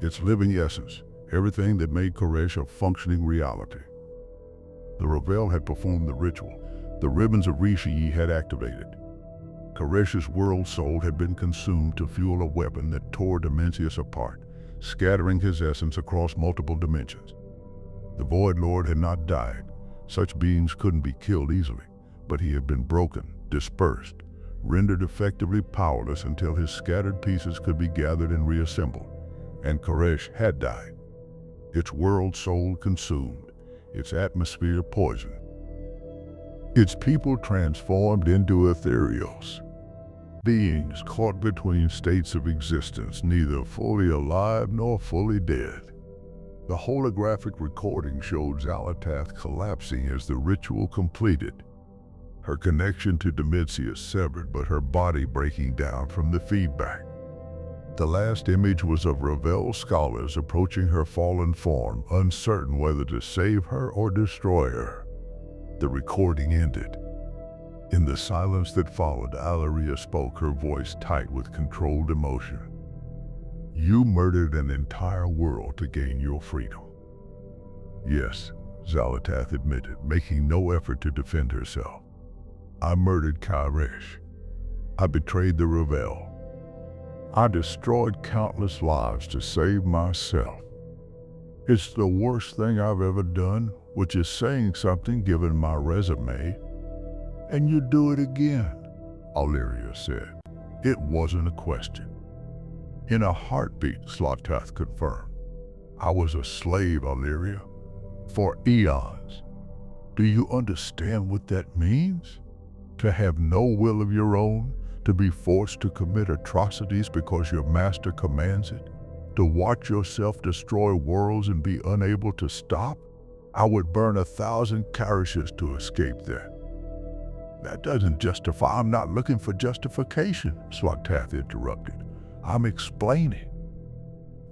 its living essence, everything that made Karesh a functioning reality. The Ravel had performed the ritual. The ribbons of Rishi had activated. Karesh's world soul had been consumed to fuel a weapon that tore Dimensius apart, scattering his essence across multiple dimensions. The Void Lord had not died. Such beings couldn't be killed easily, but he had been broken, dispersed, rendered effectively powerless until his scattered pieces could be gathered and reassembled. And Koresh had died. Its world soul consumed, its atmosphere poisoned. Its people transformed into ethereals, beings caught between states of existence, neither fully alive nor fully dead. The holographic recording showed Xal'atath collapsing as the ritual completed, her connection to Dimensius severed, but her body breaking down from the feedback. The last image was of Ravel scholars approaching her fallen form, uncertain whether to save her or destroy her. The recording ended. In the silence that followed, Alleria spoke, her voice tight with controlled emotion. You murdered an entire world to gain your freedom. Yes, Xal'atath admitted, making no effort to defend herself. I murdered Koresh. I betrayed the Ravel. I destroyed countless lives to save myself. It's the worst thing I've ever done, which is saying something given my resume. And you do it again, Alleria said. It wasn't a question. In a heartbeat, Xal'atath confirmed. I was a slave, Alleria, for eons. Do you understand what that means? To have no will of your own, to be forced to commit atrocities because your master commands it, to watch yourself destroy worlds and be unable to stop? I would burn 1,000 Koreshes to escape that. That doesn't justify. I'm not looking for justification, Xal'atath interrupted. I'm explaining.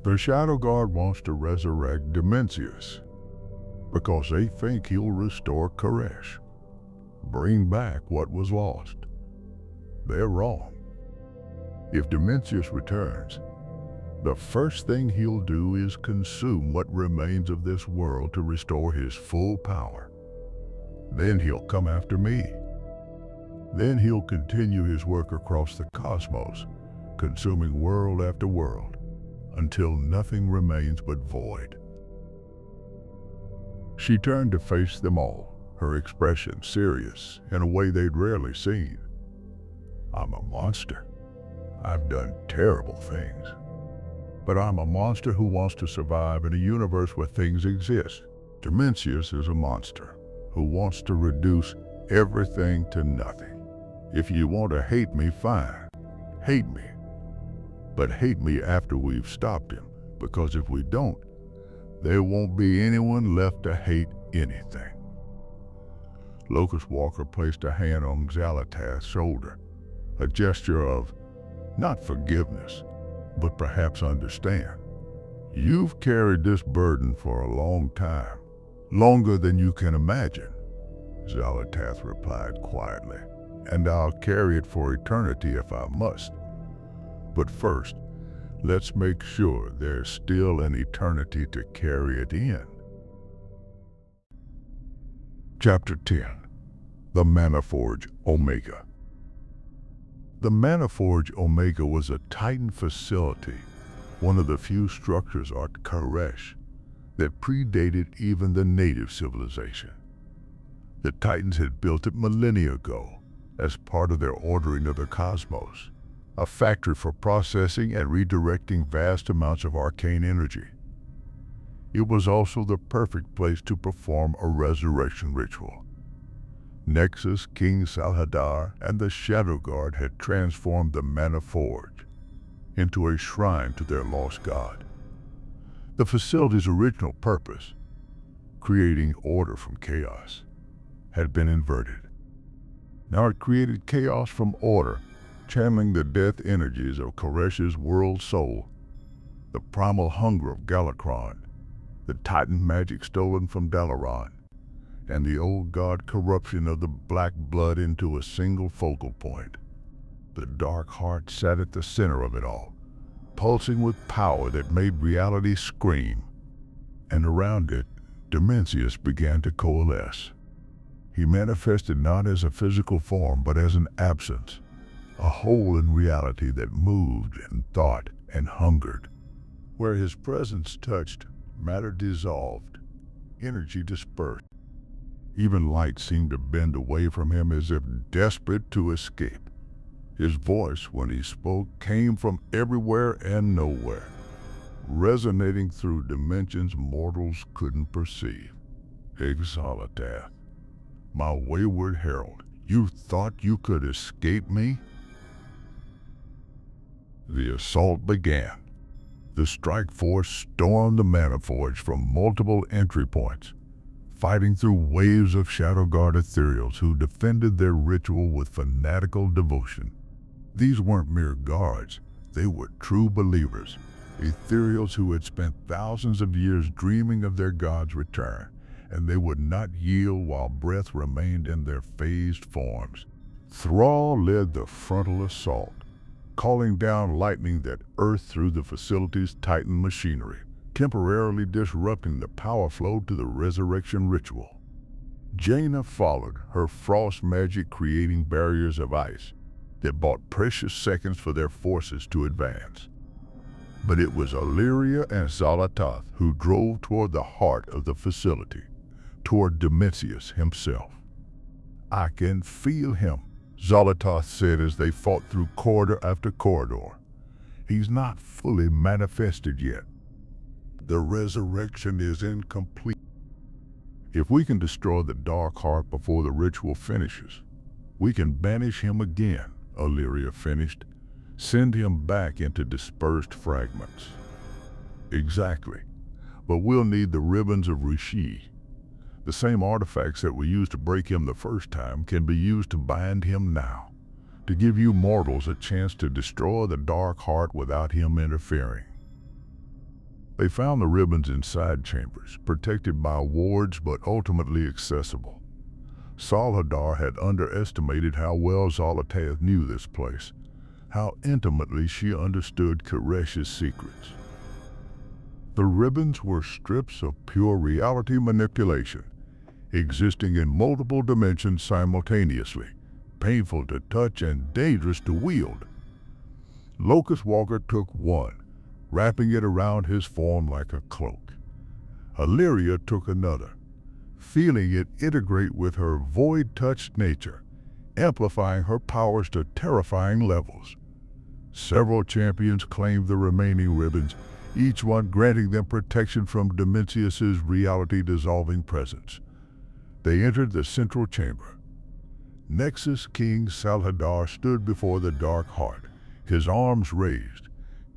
The Shadow Guard wants to resurrect Dimensius because they think he'll restore Koresh, bring back what was lost. They're wrong. If Dimensius returns, the first thing he'll do is consume what remains of this world to restore his full power. Then he'll come after me. Then he'll continue his work across the cosmos, consuming world after world, until nothing remains but void. She turned to face them all, her expression serious in a way they'd rarely seen. I'm a monster. I've done terrible things. But I'm a monster who wants to survive in a universe where things exist. Dimensius is a monster who wants to reduce everything to nothing. If you want to hate me, fine. Hate me. But hate me after we've stopped him, because if we don't, there won't be anyone left to hate anything. Locust Walker placed a hand on Xal'atath's shoulder, a gesture of, not forgiveness, but perhaps understand. You've carried this burden for a long time, longer than you can imagine, Xal'atath replied quietly, and I'll carry it for eternity if I must. But first, let's make sure there's still an eternity to carry it in. Chapter 10. The Manaforge Omega. The Manaforge Omega was a Titan facility, one of the few structures on Koresh that predated even the native civilization. The Titans had built it millennia ago as part of their ordering of the cosmos, a factory for processing and redirecting vast amounts of arcane energy. It was also the perfect place to perform a resurrection ritual. Nexus, King Salhadar, and the Shadow Guard had transformed the Manaforge into a shrine to their lost god. The facility's original purpose, creating order from chaos, had been inverted. Now it created chaos from order, channeling the death energies of Koresh's world soul, the primal hunger of Galakrond, the Titan magic stolen from Dalaran, and the old god corruption of the black blood into a single focal point. The dark heart sat at the center of it all, pulsing with power that made reality scream. And around it, Dimensius began to coalesce. He manifested not as a physical form, but as an absence, a hole in reality that moved and thought and hungered. Where his presence touched, matter dissolved, energy dispersed. Even light seemed to bend away from him as if desperate to escape. His voice, when he spoke, came from everywhere and nowhere, resonating through dimensions mortals couldn't perceive. Xal'atath, my wayward herald, you thought you could escape me? The assault began. The strike force stormed the Manaforge from multiple entry points, fighting through waves of Shadow Guard ethereals who defended their ritual with fanatical devotion. These weren't mere guards, they were true believers, ethereals who had spent thousands of years dreaming of their god's return, and they would not yield while breath remained in their phased forms. Thrall led the frontal assault, calling down lightning that earthed through the facility's titan machinery, temporarily disrupting the power flow to the resurrection ritual. Jaina followed, her frost magic creating barriers of ice that bought precious seconds for their forces to advance. But it was Illyria and Xal'atath who drove toward the heart of the facility, toward Dimensius himself. "I can feel him," Xal'atath said as they fought through corridor after corridor. "He's not fully manifested yet. The resurrection is incomplete. If we can destroy the dark heart before the ritual finishes, we can banish him again," Illyria finished. "Send him back into dispersed fragments." "Exactly. But we'll need the ribbons of Rishi. The same artifacts that we used to break him the first time can be used to bind him now, to give you mortals a chance to destroy the dark heart without him interfering." They found the ribbons in side chambers, protected by wards but ultimately accessible. Salhadar had underestimated how well Xal'atath knew this place, how intimately she understood Koresh's secrets. The ribbons were strips of pure reality manipulation, existing in multiple dimensions simultaneously, painful to touch and dangerous to wield. Locust Walker took one, wrapping it around his form like a cloak. Illyria took another, feeling it integrate with her void-touched nature, amplifying her powers to terrifying levels. Several champions claimed the remaining ribbons, each one granting them protection from Dimensius's reality-dissolving presence. They entered the central chamber. Nexus King Salhadar stood before the Dark Heart, his arms raised,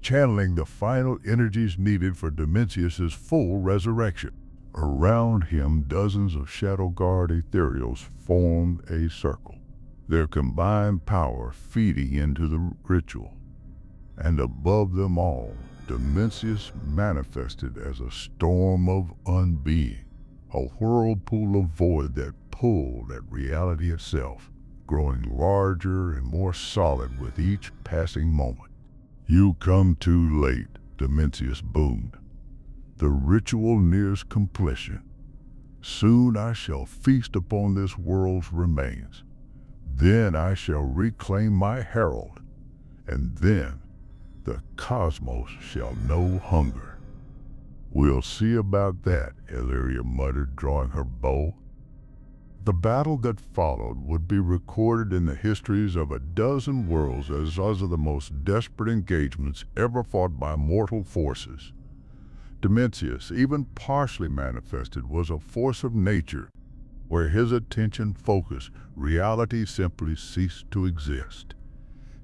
channeling the final energies needed for Dimensius's full resurrection. Around him, dozens of Shadow Guard ethereals formed a circle, their combined power feeding into the ritual. And above them all, Dimensius manifested as a storm of unbeing, a whirlpool of void that pulled at reality itself, growing larger and more solid with each passing moment. "You come too late," Dimensius boomed. "The ritual nears completion. Soon I shall feast upon this world's remains. Then I shall reclaim my herald, and then the cosmos shall know hunger." "We'll see about that," Illyria muttered, drawing her bow. The battle that followed would be recorded in the histories of a dozen worlds as one of the most desperate engagements ever fought by mortal forces. Dimensius, even partially manifested, was a force of nature. Where his attention focused, reality simply ceased to exist.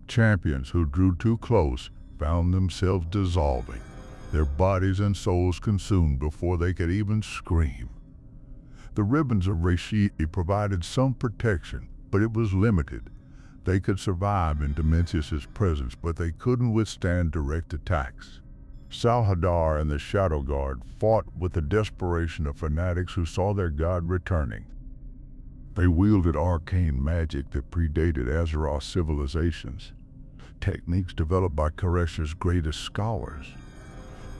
Champions who drew too close found themselves dissolving, their bodies and souls consumed before they could even scream. The ribbons of Rishi provided some protection, but it was limited. They could survive in Dimensius's presence, but they couldn't withstand direct attacks. Salhadar and the Shadow Guard fought with the desperation of fanatics who saw their god returning. They wielded arcane magic that predated Azeroth civilizations, techniques developed by Koresh's greatest scholars.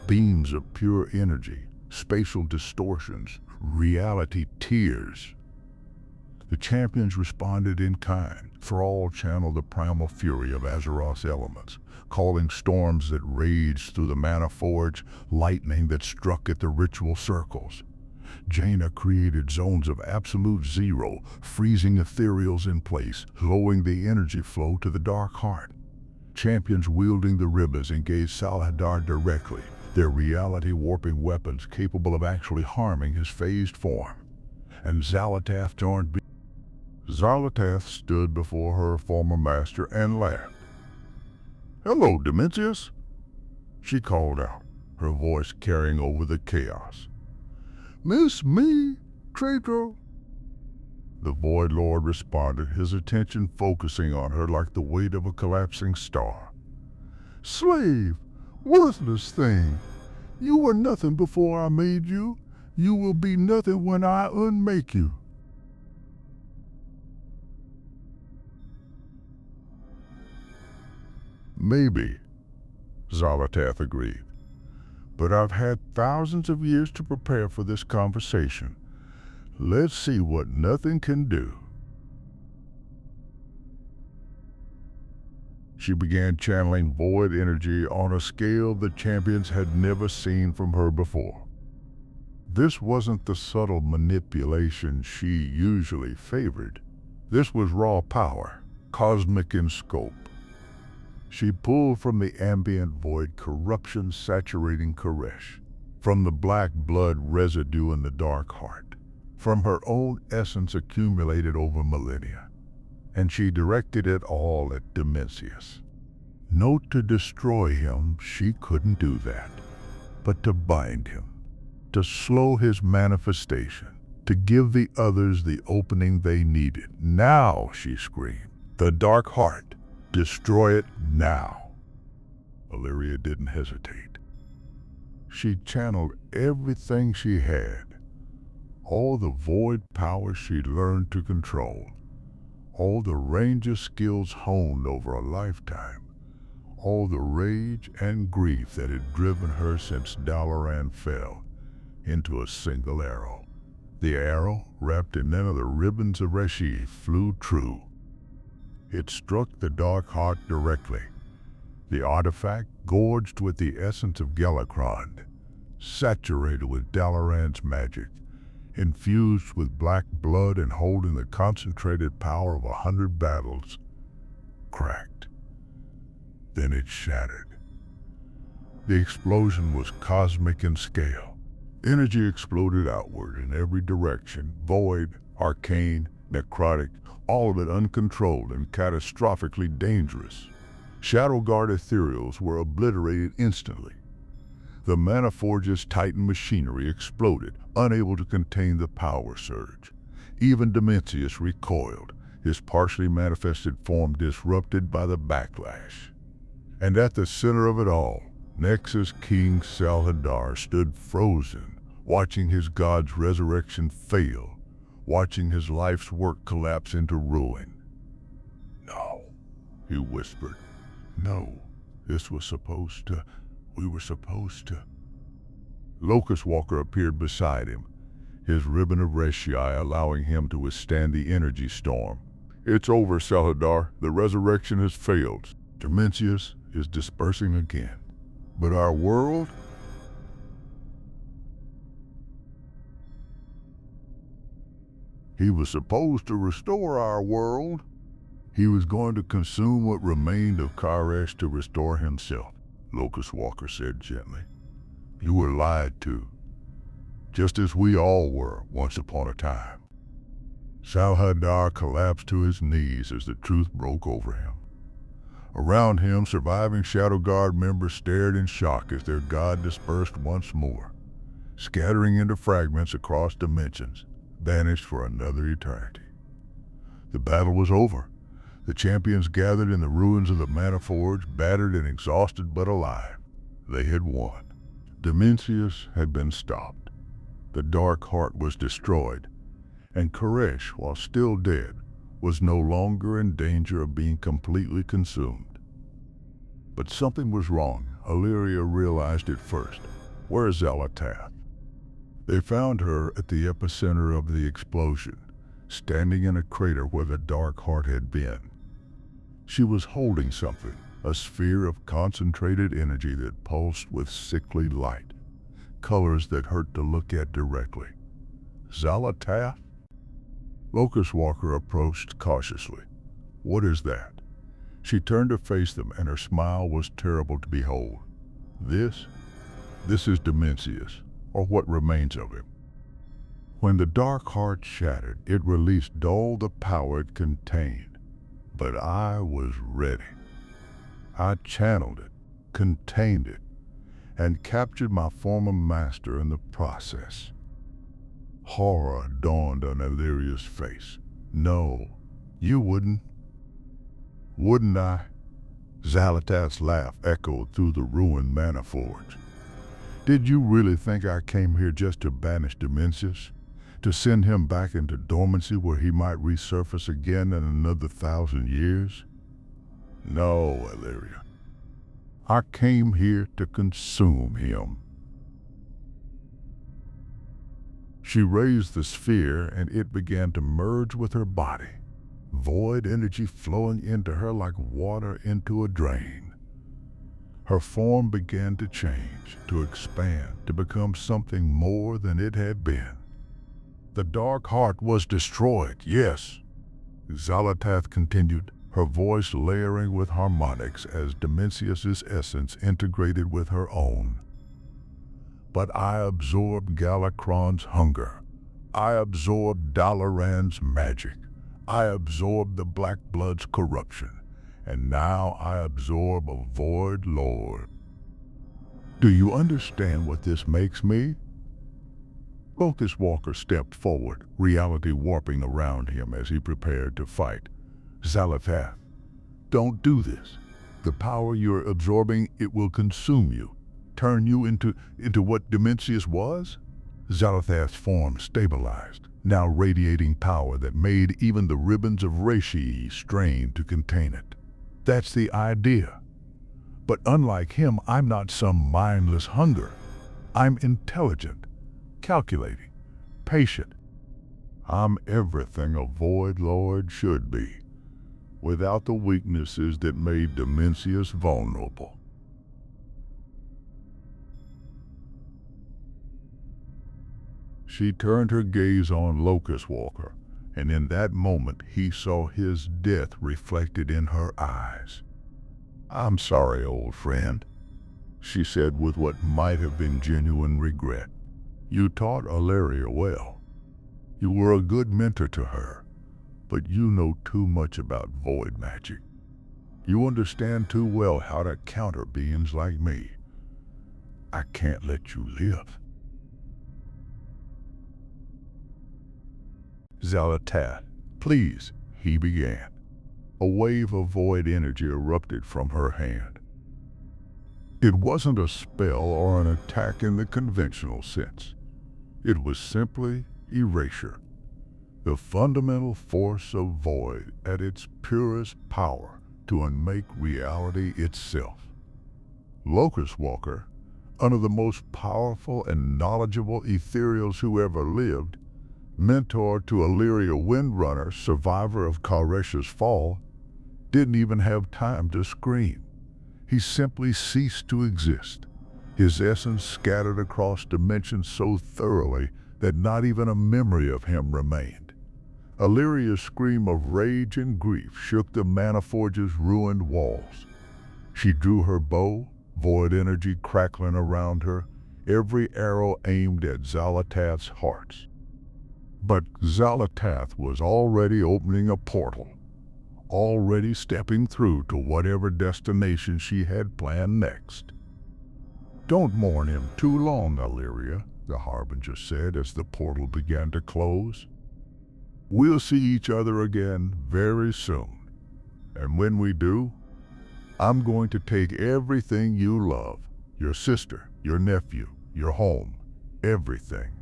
Beams of pure energy, spatial distortions, reality tears. The champions responded in kind. Thrall channeled the primal fury of Azeroth's elements, calling storms that raged through the Manaforge, lightning that struck at the ritual circles. Jaina created zones of absolute zero, freezing ethereals in place, slowing the energy flow to the Dark Heart. Champions wielding the ribbons engaged Xal'atath directly, their reality-warping weapons capable of actually harming his phased form. And Xal'atath joined. Xal'atath stood before her former master and laughed. "Hello, Dimensius," she called out, her voice carrying over the chaos. "Miss me, traitor?" The Void Lord responded, his attention focusing on her like the weight of a collapsing star. "Slave, worthless thing, you were nothing before I made you. You will be nothing when I unmake you." "Maybe," Xal'atath agreed. "But I've had thousands of years to prepare for this conversation. Let's see what nothing can do." She began channeling void energy on a scale the champions had never seen from her before. This wasn't the subtle manipulation she usually favored. This was raw power, cosmic in scope. She pulled from the ambient void corruption saturating Koresh, from the black blood residue in the Dark Heart, from her own essence accumulated over millennia, and she directed it all at Dimensius. Not to destroy him, she couldn't do that, but to bind him, to slow his manifestation, to give the others the opening they needed. "Now," she screamed, "the Dark Heart! Destroy it now!" Illyria didn't hesitate. She channeled everything she had, all the void power she'd learned to control, all the ranger skills honed over a lifetime, all the rage and grief that had driven her since Dalaran fell, into a single arrow. The arrow, wrapped in none of the ribbons of Reshi, flew true. It struck the Dark Heart directly. The artifact, gorged with the essence of Galakrond, saturated with Dalaran's magic, infused with black blood and holding the concentrated power of 100 battles, cracked. Then it shattered. The explosion was cosmic in scale. Energy exploded outward in every direction, void, arcane, necrotic, all of it uncontrolled and catastrophically dangerous. Shadowguard ethereals were obliterated instantly. The Manaforge's Titan machinery exploded, unable to contain the power surge. Even Dimensius recoiled, his partially manifested form disrupted by the backlash. And at the center of it all, Nexus King Xal'atath stood frozen, watching his god's resurrection fail, watching his life's work collapse into ruin. "No," he whispered. "No, we were supposed to. Locust Walker appeared beside him, his ribbon of Reshi allowing him to withstand the energy storm. "It's over, Xal'atath. The resurrection has failed. Dimensius is dispersing again. But our world..." "He was supposed to restore our world. He was going to consume what remained of Koresh to restore himself," Locust Walker said gently. "You were lied to, just as we all were once upon a time." Xal'atath collapsed to his knees as the truth broke over him. Around him, surviving Shadow Guard members stared in shock as their god dispersed once more, scattering into fragments across dimensions, vanished for another eternity. The battle was over. The champions gathered in the ruins of the Manaforge, battered and exhausted but alive. They had won. Dimensius had been stopped. The Dark Heart was destroyed, and Koresh, while still dead, was no longer in danger of being completely consumed. But something was wrong. Illyria realized it first. Where is Xal'atath? They found her at the epicenter of the explosion, standing in a crater where the Dark Heart had been. She was holding something, a sphere of concentrated energy that pulsed with sickly light, colors that hurt to look at directly. Xal'atath? Locust Walker approached cautiously. What is that? She turned to face them, and her smile was terrible to behold. This is Dimensius, or what remains of him. When the dark heart shattered, it released all the power it contained. But I was ready. I channeled it, contained it, and captured my former master in the process. Horror dawned on Illyria's face. No, you wouldn't. Wouldn't I? Xal'atath's laugh echoed through the ruined Manaforge. Did you really think I came here just to banish Dimensius? To send him back into dormancy where he might resurface again in another 1,000 years? No, Illyria. I came here to consume him. She raised the sphere, and it began to merge with her body, void energy flowing into her like water into a drain. Her form began to change, to expand, to become something more than it had been. The dark heart was destroyed, yes, Xal'atath continued, her voice layering with harmonics as Dimensius's essence integrated with her own. But I absorbed Galakron's hunger. I absorbed Dalaran's magic. I absorbed the Black Blood's corruption. And now I absorb a Void Lord. Do you understand what this makes me? Locust Walker stepped forward, reality warping around him as he prepared to fight. Xal'atath, don't do this. The power you're absorbing, it will consume you. Turn you into what Dimensius was? Xal'atath's form stabilized, now radiating power that made even the ribbons of Reishi strain to contain it. That's the idea. But unlike him, I'm not some mindless hunger. I'm intelligent, calculating, patient. I'm everything a Void Lord should be, without the weaknesses that made Dimensius vulnerable. She turned her gaze on Locust Walker, and in that moment he saw his death reflected in her eyes. I'm sorry, old friend, she said with what might have been genuine regret. You taught Illyria well. You were a good mentor to her, but you know too much about void magic. You understand too well how to counter beings like me. I can't let you live. Xal'atath, please, he began. A wave of void energy erupted from her hand. It wasn't a spell or an attack in the conventional sense. It was simply erasure. The fundamental force of void at its purest power to unmake reality itself. Locust Walker, one of the most powerful and knowledgeable ethereals who ever lived, mentor to Illyria Windrunner, survivor of Karesha's fall, didn't even have time to scream. He simply ceased to exist, his essence scattered across dimensions so thoroughly that not even a memory of him remained. Illyria's scream of rage and grief shook the Manaforge's ruined walls. She drew her bow, void energy crackling around her, every arrow aimed at Xal'atath's hearts. But Xal'atath was already opening a portal, already stepping through to whatever destination she had planned next. Don't mourn him too long, Illyria, the Harbinger said as the portal began to close. We'll see each other again very soon, and when we do, I'm going to take everything you love, your sister, your nephew, your home, everything.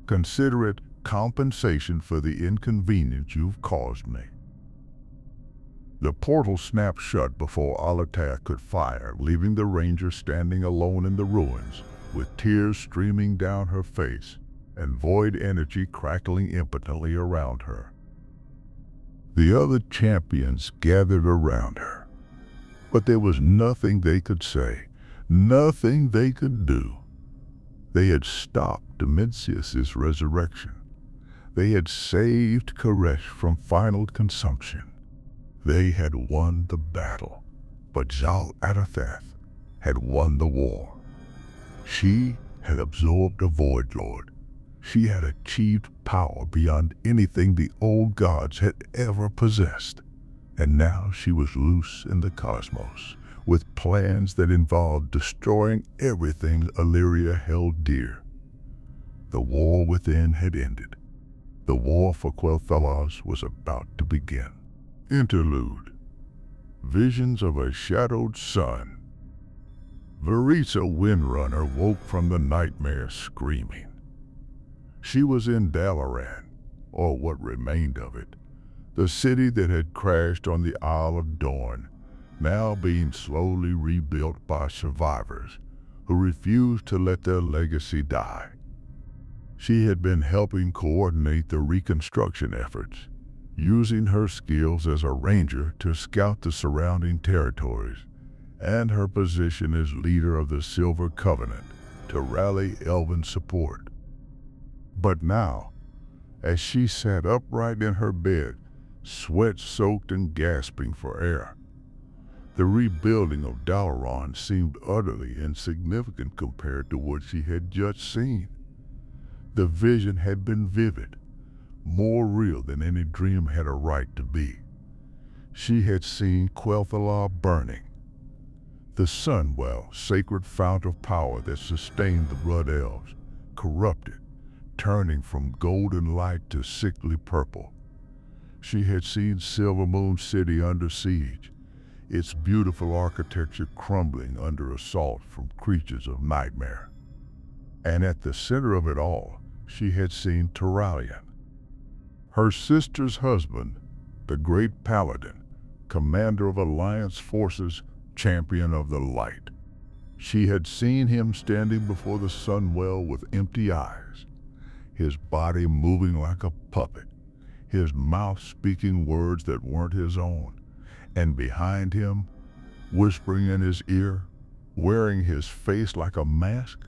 Consider it compensation for the inconvenience you've caused me. The portal snapped shut before Xal'atath could fire, leaving the ranger standing alone in the ruins, with tears streaming down her face and void energy crackling impotently around her. The other champions gathered around her, but there was nothing they could say, nothing they could do. They had stopped Dimensius's resurrection, They had saved Koresh from final consumption. They had won the battle, but Xal'atath had won the war. She had absorbed a Void Lord. She had achieved power beyond anything the old gods had ever possessed. And now she was loose in the cosmos, with plans that involved destroying everything Illyria held dear. The war within had ended. The war for Quel'Thalas was about to begin. Interlude. Visions of a shadowed sun. Varisa Windrunner woke from the nightmare screaming. She was in Dalaran, or what remained of it, the city that had crashed on the Isle of Dorn, now being slowly rebuilt by survivors who refused to let their legacy die. She had been helping coordinate the reconstruction efforts, using her skills as a ranger to scout the surrounding territories, and her position as leader of the Silver Covenant to rally elven support. But now, as she sat upright in her bed, sweat-soaked and gasping for air, the rebuilding of Dalaran seemed utterly insignificant compared to what she had just seen. The vision had been vivid, more real than any dream had a right to be. She had seen Quel'Thalar burning, the Sunwell, sacred fount of power that sustained the Blood Elves, corrupted, turning from golden light to sickly purple. She had seen Silvermoon City under siege, its beautiful architecture crumbling under assault from creatures of nightmare. And at the center of it all, she had seen Turalyon, her sister's husband, the great paladin, commander of Alliance forces, champion of the light. She had seen him standing before the Sunwell with empty eyes, his body moving like a puppet, his mouth speaking words that weren't his own, and behind him, whispering in his ear, wearing his face like a mask.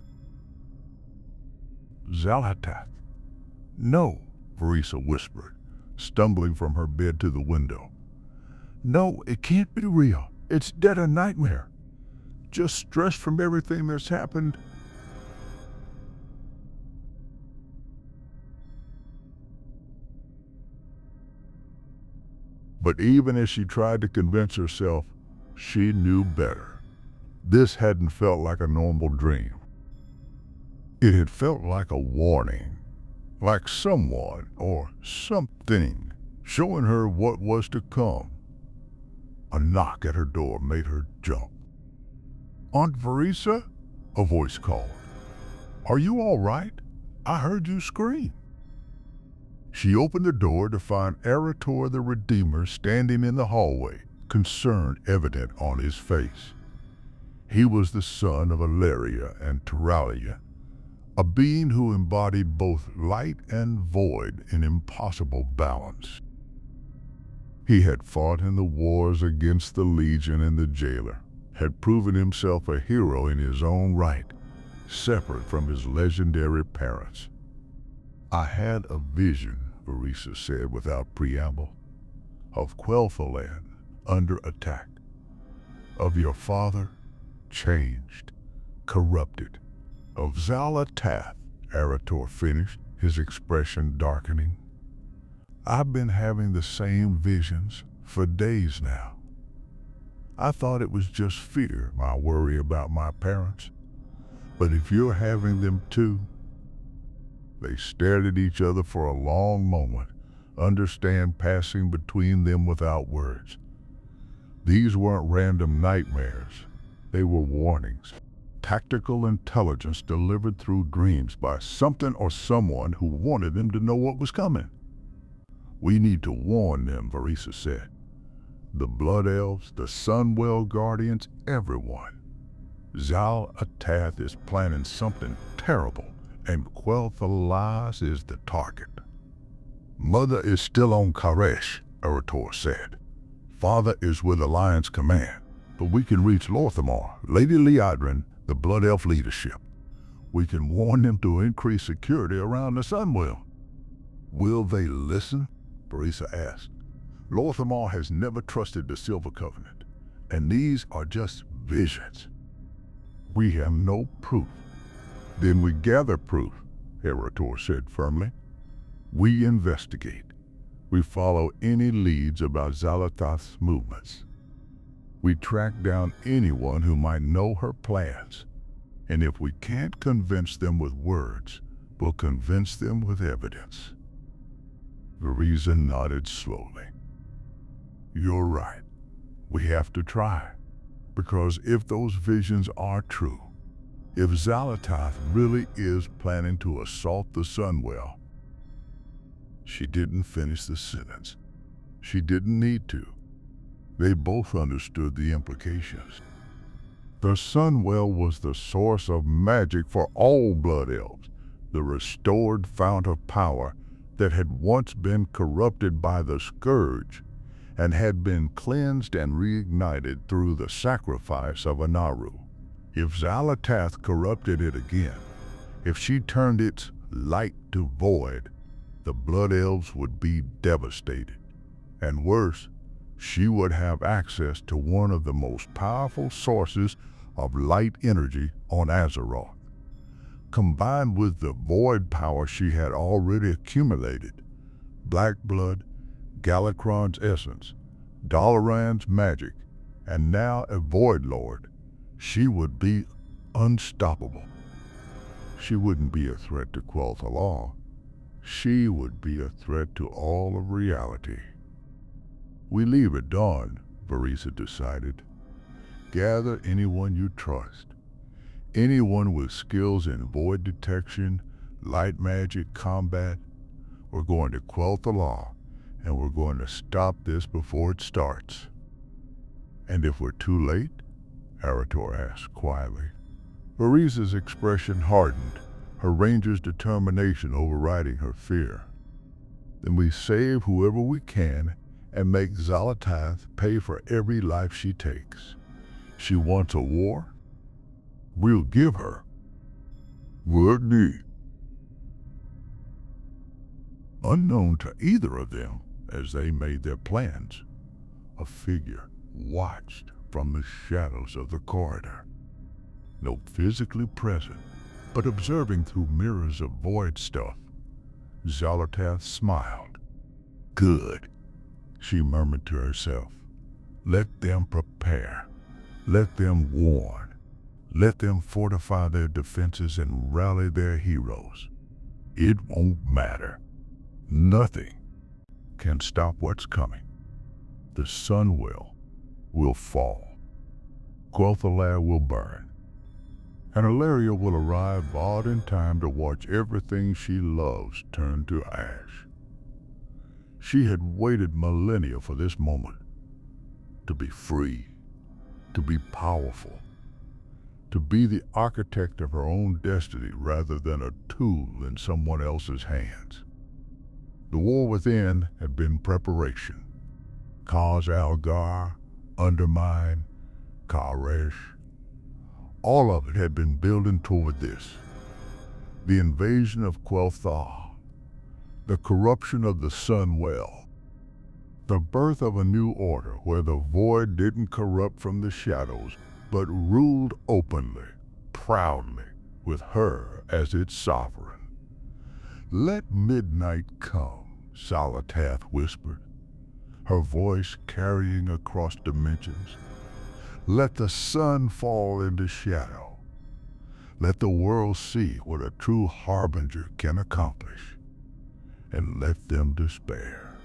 Xal'atath. No, Varisa whispered, stumbling from her bed to the window. No, it can't be real. It's dead a nightmare. Just stress from everything that's happened. But even as she tried to convince herself, she knew better. This hadn't felt like a normal dream. It had felt like a warning, like someone or something showing her what was to come. A knock at her door made her jump. Aunt Varisa? A voice called. Are you all right? I heard you scream. She opened the door to find Arator the Redeemer standing in the hallway, concern evident on his face. He was the son of Illyria and Turalyon, a being who embodied both light and void in impossible balance. He had fought in the wars against the Legion and the Jailer, had proven himself a hero in his own right, separate from his legendary parents. I had a vision, Varisa said without preamble, of Quel'Thalan under attack, of your father, changed, corrupted, of Xal'atath, Arator finished, his expression darkening. I've been having the same visions for days now. I thought it was just fear, my worry about my parents. But if you're having them too. They stared at each other for a long moment, understand passing between them without words. These weren't random nightmares. They were warnings. Tactical intelligence delivered through dreams by something or someone who wanted them to know what was coming. We need to warn them, Varisa said. The Blood Elves, the Sunwell Guardians, everyone. Xal'atath is planning something terrible, and Quel'Thalas is the target. Mother is still on Koresh, Arator said. Father is with Alliance Command, but we can reach Lorthamar, Lady Liadrin, the Blood Elf leadership. We can warn them to increase security around the Sunwell. Will they listen? Barisa asked. Lorthamar has never trusted the Silver Covenant, and these are just visions. We have no proof. Then we gather proof, Herator said firmly. We investigate. We follow any leads about Xal'atath's movements. We track down anyone who might know her plans. And if we can't convince them with words, we'll convince them with evidence. Barisa nodded slowly. You're right. We have to try. Because if those visions are true, if Xal'atath really is planning to assault the Sunwell. She didn't finish the sentence. She didn't need to. They both understood the implications. The Sunwell was the source of magic for all Blood Elves, the restored fount of power that had once been corrupted by the Scourge and had been cleansed and reignited through the sacrifice of a Naru. If Xal'atath corrupted it again, if she turned its light to void, the Blood Elves would be devastated. And worse, she would have access to one of the most powerful sources of light energy on Azeroth. Combined with the void power she had already accumulated, Black Blood, Galakrond's essence, Dalaran's magic, and now a Void Lord, she would be unstoppable. She wouldn't be a threat to Quel'Thalar. She would be a threat to all of reality. We leave at dawn, Barisa decided. Gather anyone you trust. Anyone with skills in void detection, light magic, combat. We're going to Quel'Thalar, and we're going to stop this before it starts. And if we're too late? Herator asked quietly. Barisa's expression hardened, her ranger's determination overriding her fear. Then we save whoever we can and make Xal'atath pay for every life she takes. She wants a war? We'll give her. Wordney. Unknown to either of them as they made their plans, a figure watched from the shadows of the corridor. No physically present, but observing through mirrors of void stuff. Xal'atath smiled. Good, she murmured to herself. Let them prepare. Let them warn. Let them fortify their defenses and rally their heroes. It won't matter. Nothing can stop what's coming. The Sunwell will fall. Quel'Thalar will burn. And Ilaria will arrive bought in time to watch everything she loves turn to ash. She had waited millennia for this moment. To be free. To be powerful. To be the architect of her own destiny rather than a tool in someone else's hands. The war within had been preparation. Khaz Algar, Undermine, Karesh. All of it had been building toward this. The invasion of Quel'Thalar. The corruption of the Sunwell. The birth of a new order where the void didn't corrupt from the shadows, but ruled openly, proudly, with her as its sovereign. Let midnight come, Xal'atath whispered, her voice carrying across dimensions. Let the sun fall into shadow. Let the world see what a true harbinger can accomplish, and let them despair.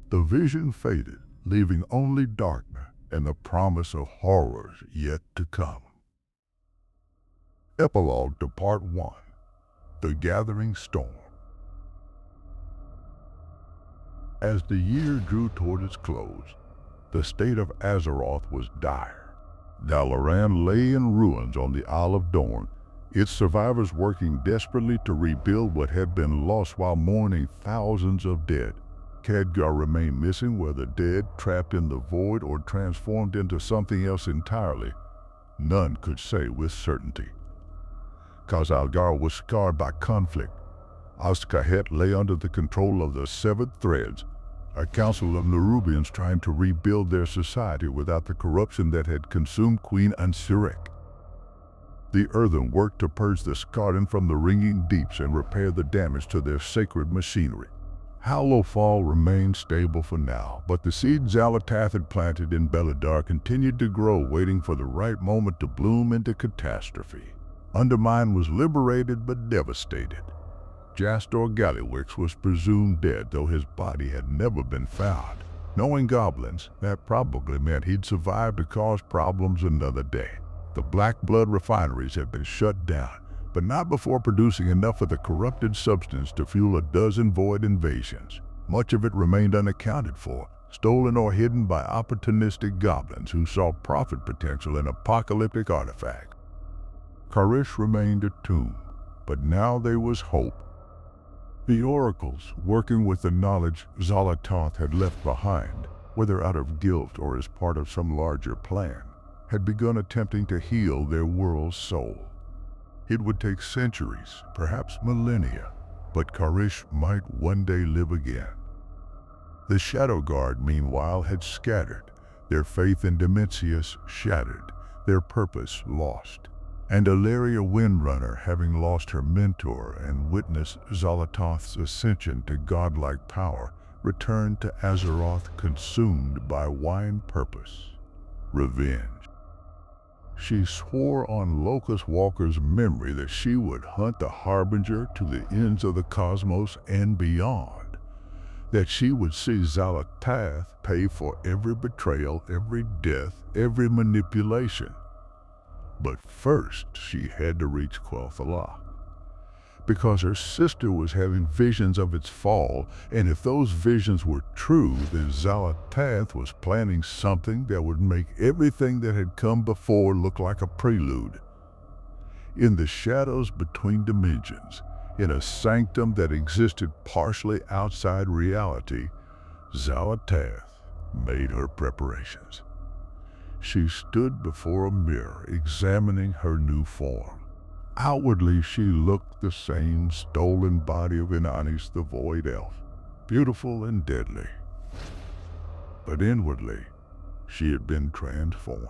The vision faded, leaving only darkness and the promise of horrors yet to come. Epilogue to Part 1, The Gathering Storm. As the year drew toward its close, the state of Azeroth was dire. Dalaran lay in ruins on the Isle of Dorn, its survivors working desperately to rebuild what had been lost while mourning thousands of dead. Khadgar remained missing, whether dead, trapped in the void, or transformed into something else entirely. None could say with certainty. Khaz Algar was scarred by conflict. Xal'atath lay under the control of the severed threads, a council of Nerubians trying to rebuild their society without the corruption that had consumed Queen Ansurek. The Earthen worked to purge the Skardan from the ringing deeps and repair the damage to their sacred machinery. Hallowfall remained stable for now, but the seed Xal'atath had planted in Beladar continued to grow, waiting for the right moment to bloom into catastrophe. Undermine was liberated but devastated. Jastor Gallywix was presumed dead, though his body had never been found. Knowing goblins, that probably meant he'd survived to cause problems another day. The black blood refineries had been shut down, but not before producing enough of the corrupted substance to fuel a dozen void invasions. Much of it remained unaccounted for, stolen or hidden by opportunistic goblins who saw profit potential in apocalyptic artifacts. Kharish remained a tomb, but now there was hope. The oracles, working with the knowledge Xal'atath had left behind, whether out of guilt or as part of some larger plan, had begun attempting to heal their world's soul. It would take centuries, perhaps millennia, but Kharish might one day live again. The Shadow Guard, meanwhile, had scattered, their faith in Dimensius shattered, their purpose lost. And Ilaria Windrunner, having lost her mentor and witnessed Xal'atath's ascension to godlike power, returned to Azeroth consumed by one purpose: revenge. She swore on Locust Walker's memory that she would hunt the Harbinger to the ends of the cosmos and beyond, that she would see Xal'atath pay for every betrayal, every death, every manipulation. But first, she had to reach Quel'Thalah, because her sister was having visions of its fall, and if those visions were true, then Xal'atath was planning something that would make everything that had come before look like a prelude. In the shadows between dimensions, in a sanctum that existed partially outside reality, Xal'atath made her preparations. She stood before a mirror, examining her new form. Outwardly, she looked the same stolen body of Inanis the Void Elf, beautiful and deadly. But inwardly, she had been transformed.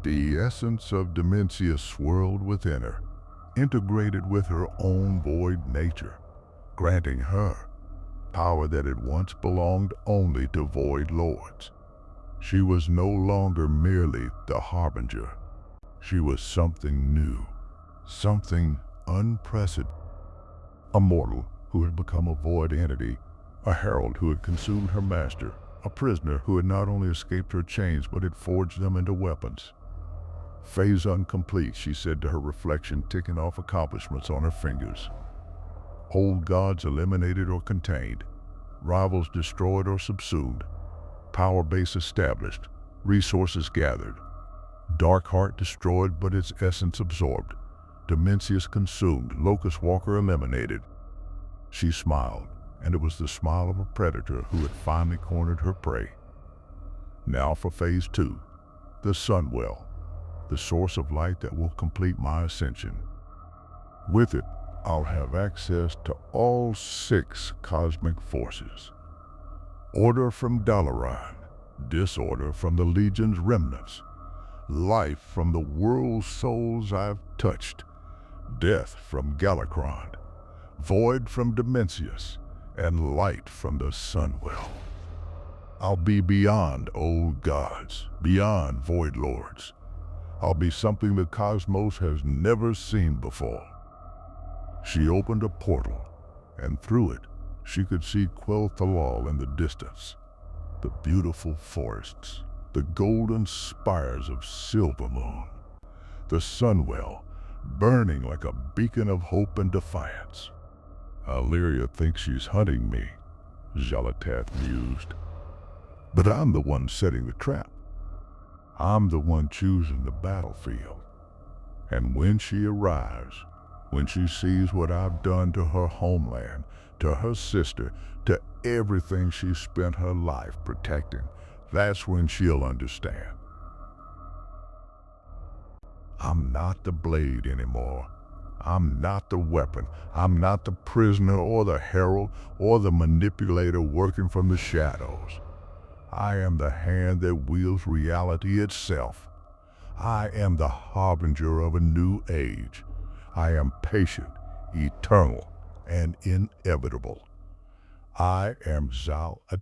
The essence of Dimensius swirled within her, integrated with her own void nature, granting her power that had once belonged only to void lords. She was no longer merely the Harbinger. She was something new, something unprecedented. A mortal who had become a void entity, a herald who had consumed her master, a prisoner who had not only escaped her chains but had forged them into weapons. Phase incomplete, she said to her reflection, ticking off accomplishments on her fingers. Old gods eliminated or contained, rivals destroyed or subsumed, power base established, resources gathered. Dark Heart destroyed but its essence absorbed. Dimensius consumed, Locust Walker eliminated. She smiled, and it was the smile of a predator who had finally cornered her prey. Now for Phase 2, the Sunwell, the source of light that will complete my ascension. With it, I'll have access to all 6 cosmic forces. Order from Dalaran, disorder from the Legion's remnants, life from the world's souls I've touched, death from Galakrond, void from Dimensius, and light from the Sunwell. I'll be beyond old gods, beyond void lords. I'll be something the cosmos has never seen before. She opened a portal, and through it, she could see Quel'Thalah in the distance, the beautiful forests, the golden spires of Silvermoon, the Sunwell burning like a beacon of hope and defiance. Illyria thinks she's hunting me, Xal'atath mused. But I'm the one setting the trap. I'm the one choosing the battlefield. And when she arrives, when she sees what I've done to her homeland, to her sister, to everything she spent her life protecting, that's when she'll understand. I'm not the blade anymore. I'm not the weapon. I'm not the prisoner or the herald or the manipulator working from the shadows. I am the hand that wields reality itself. I am the harbinger of a new age. I am patient, eternal, and inevitable. I am Xal'atath.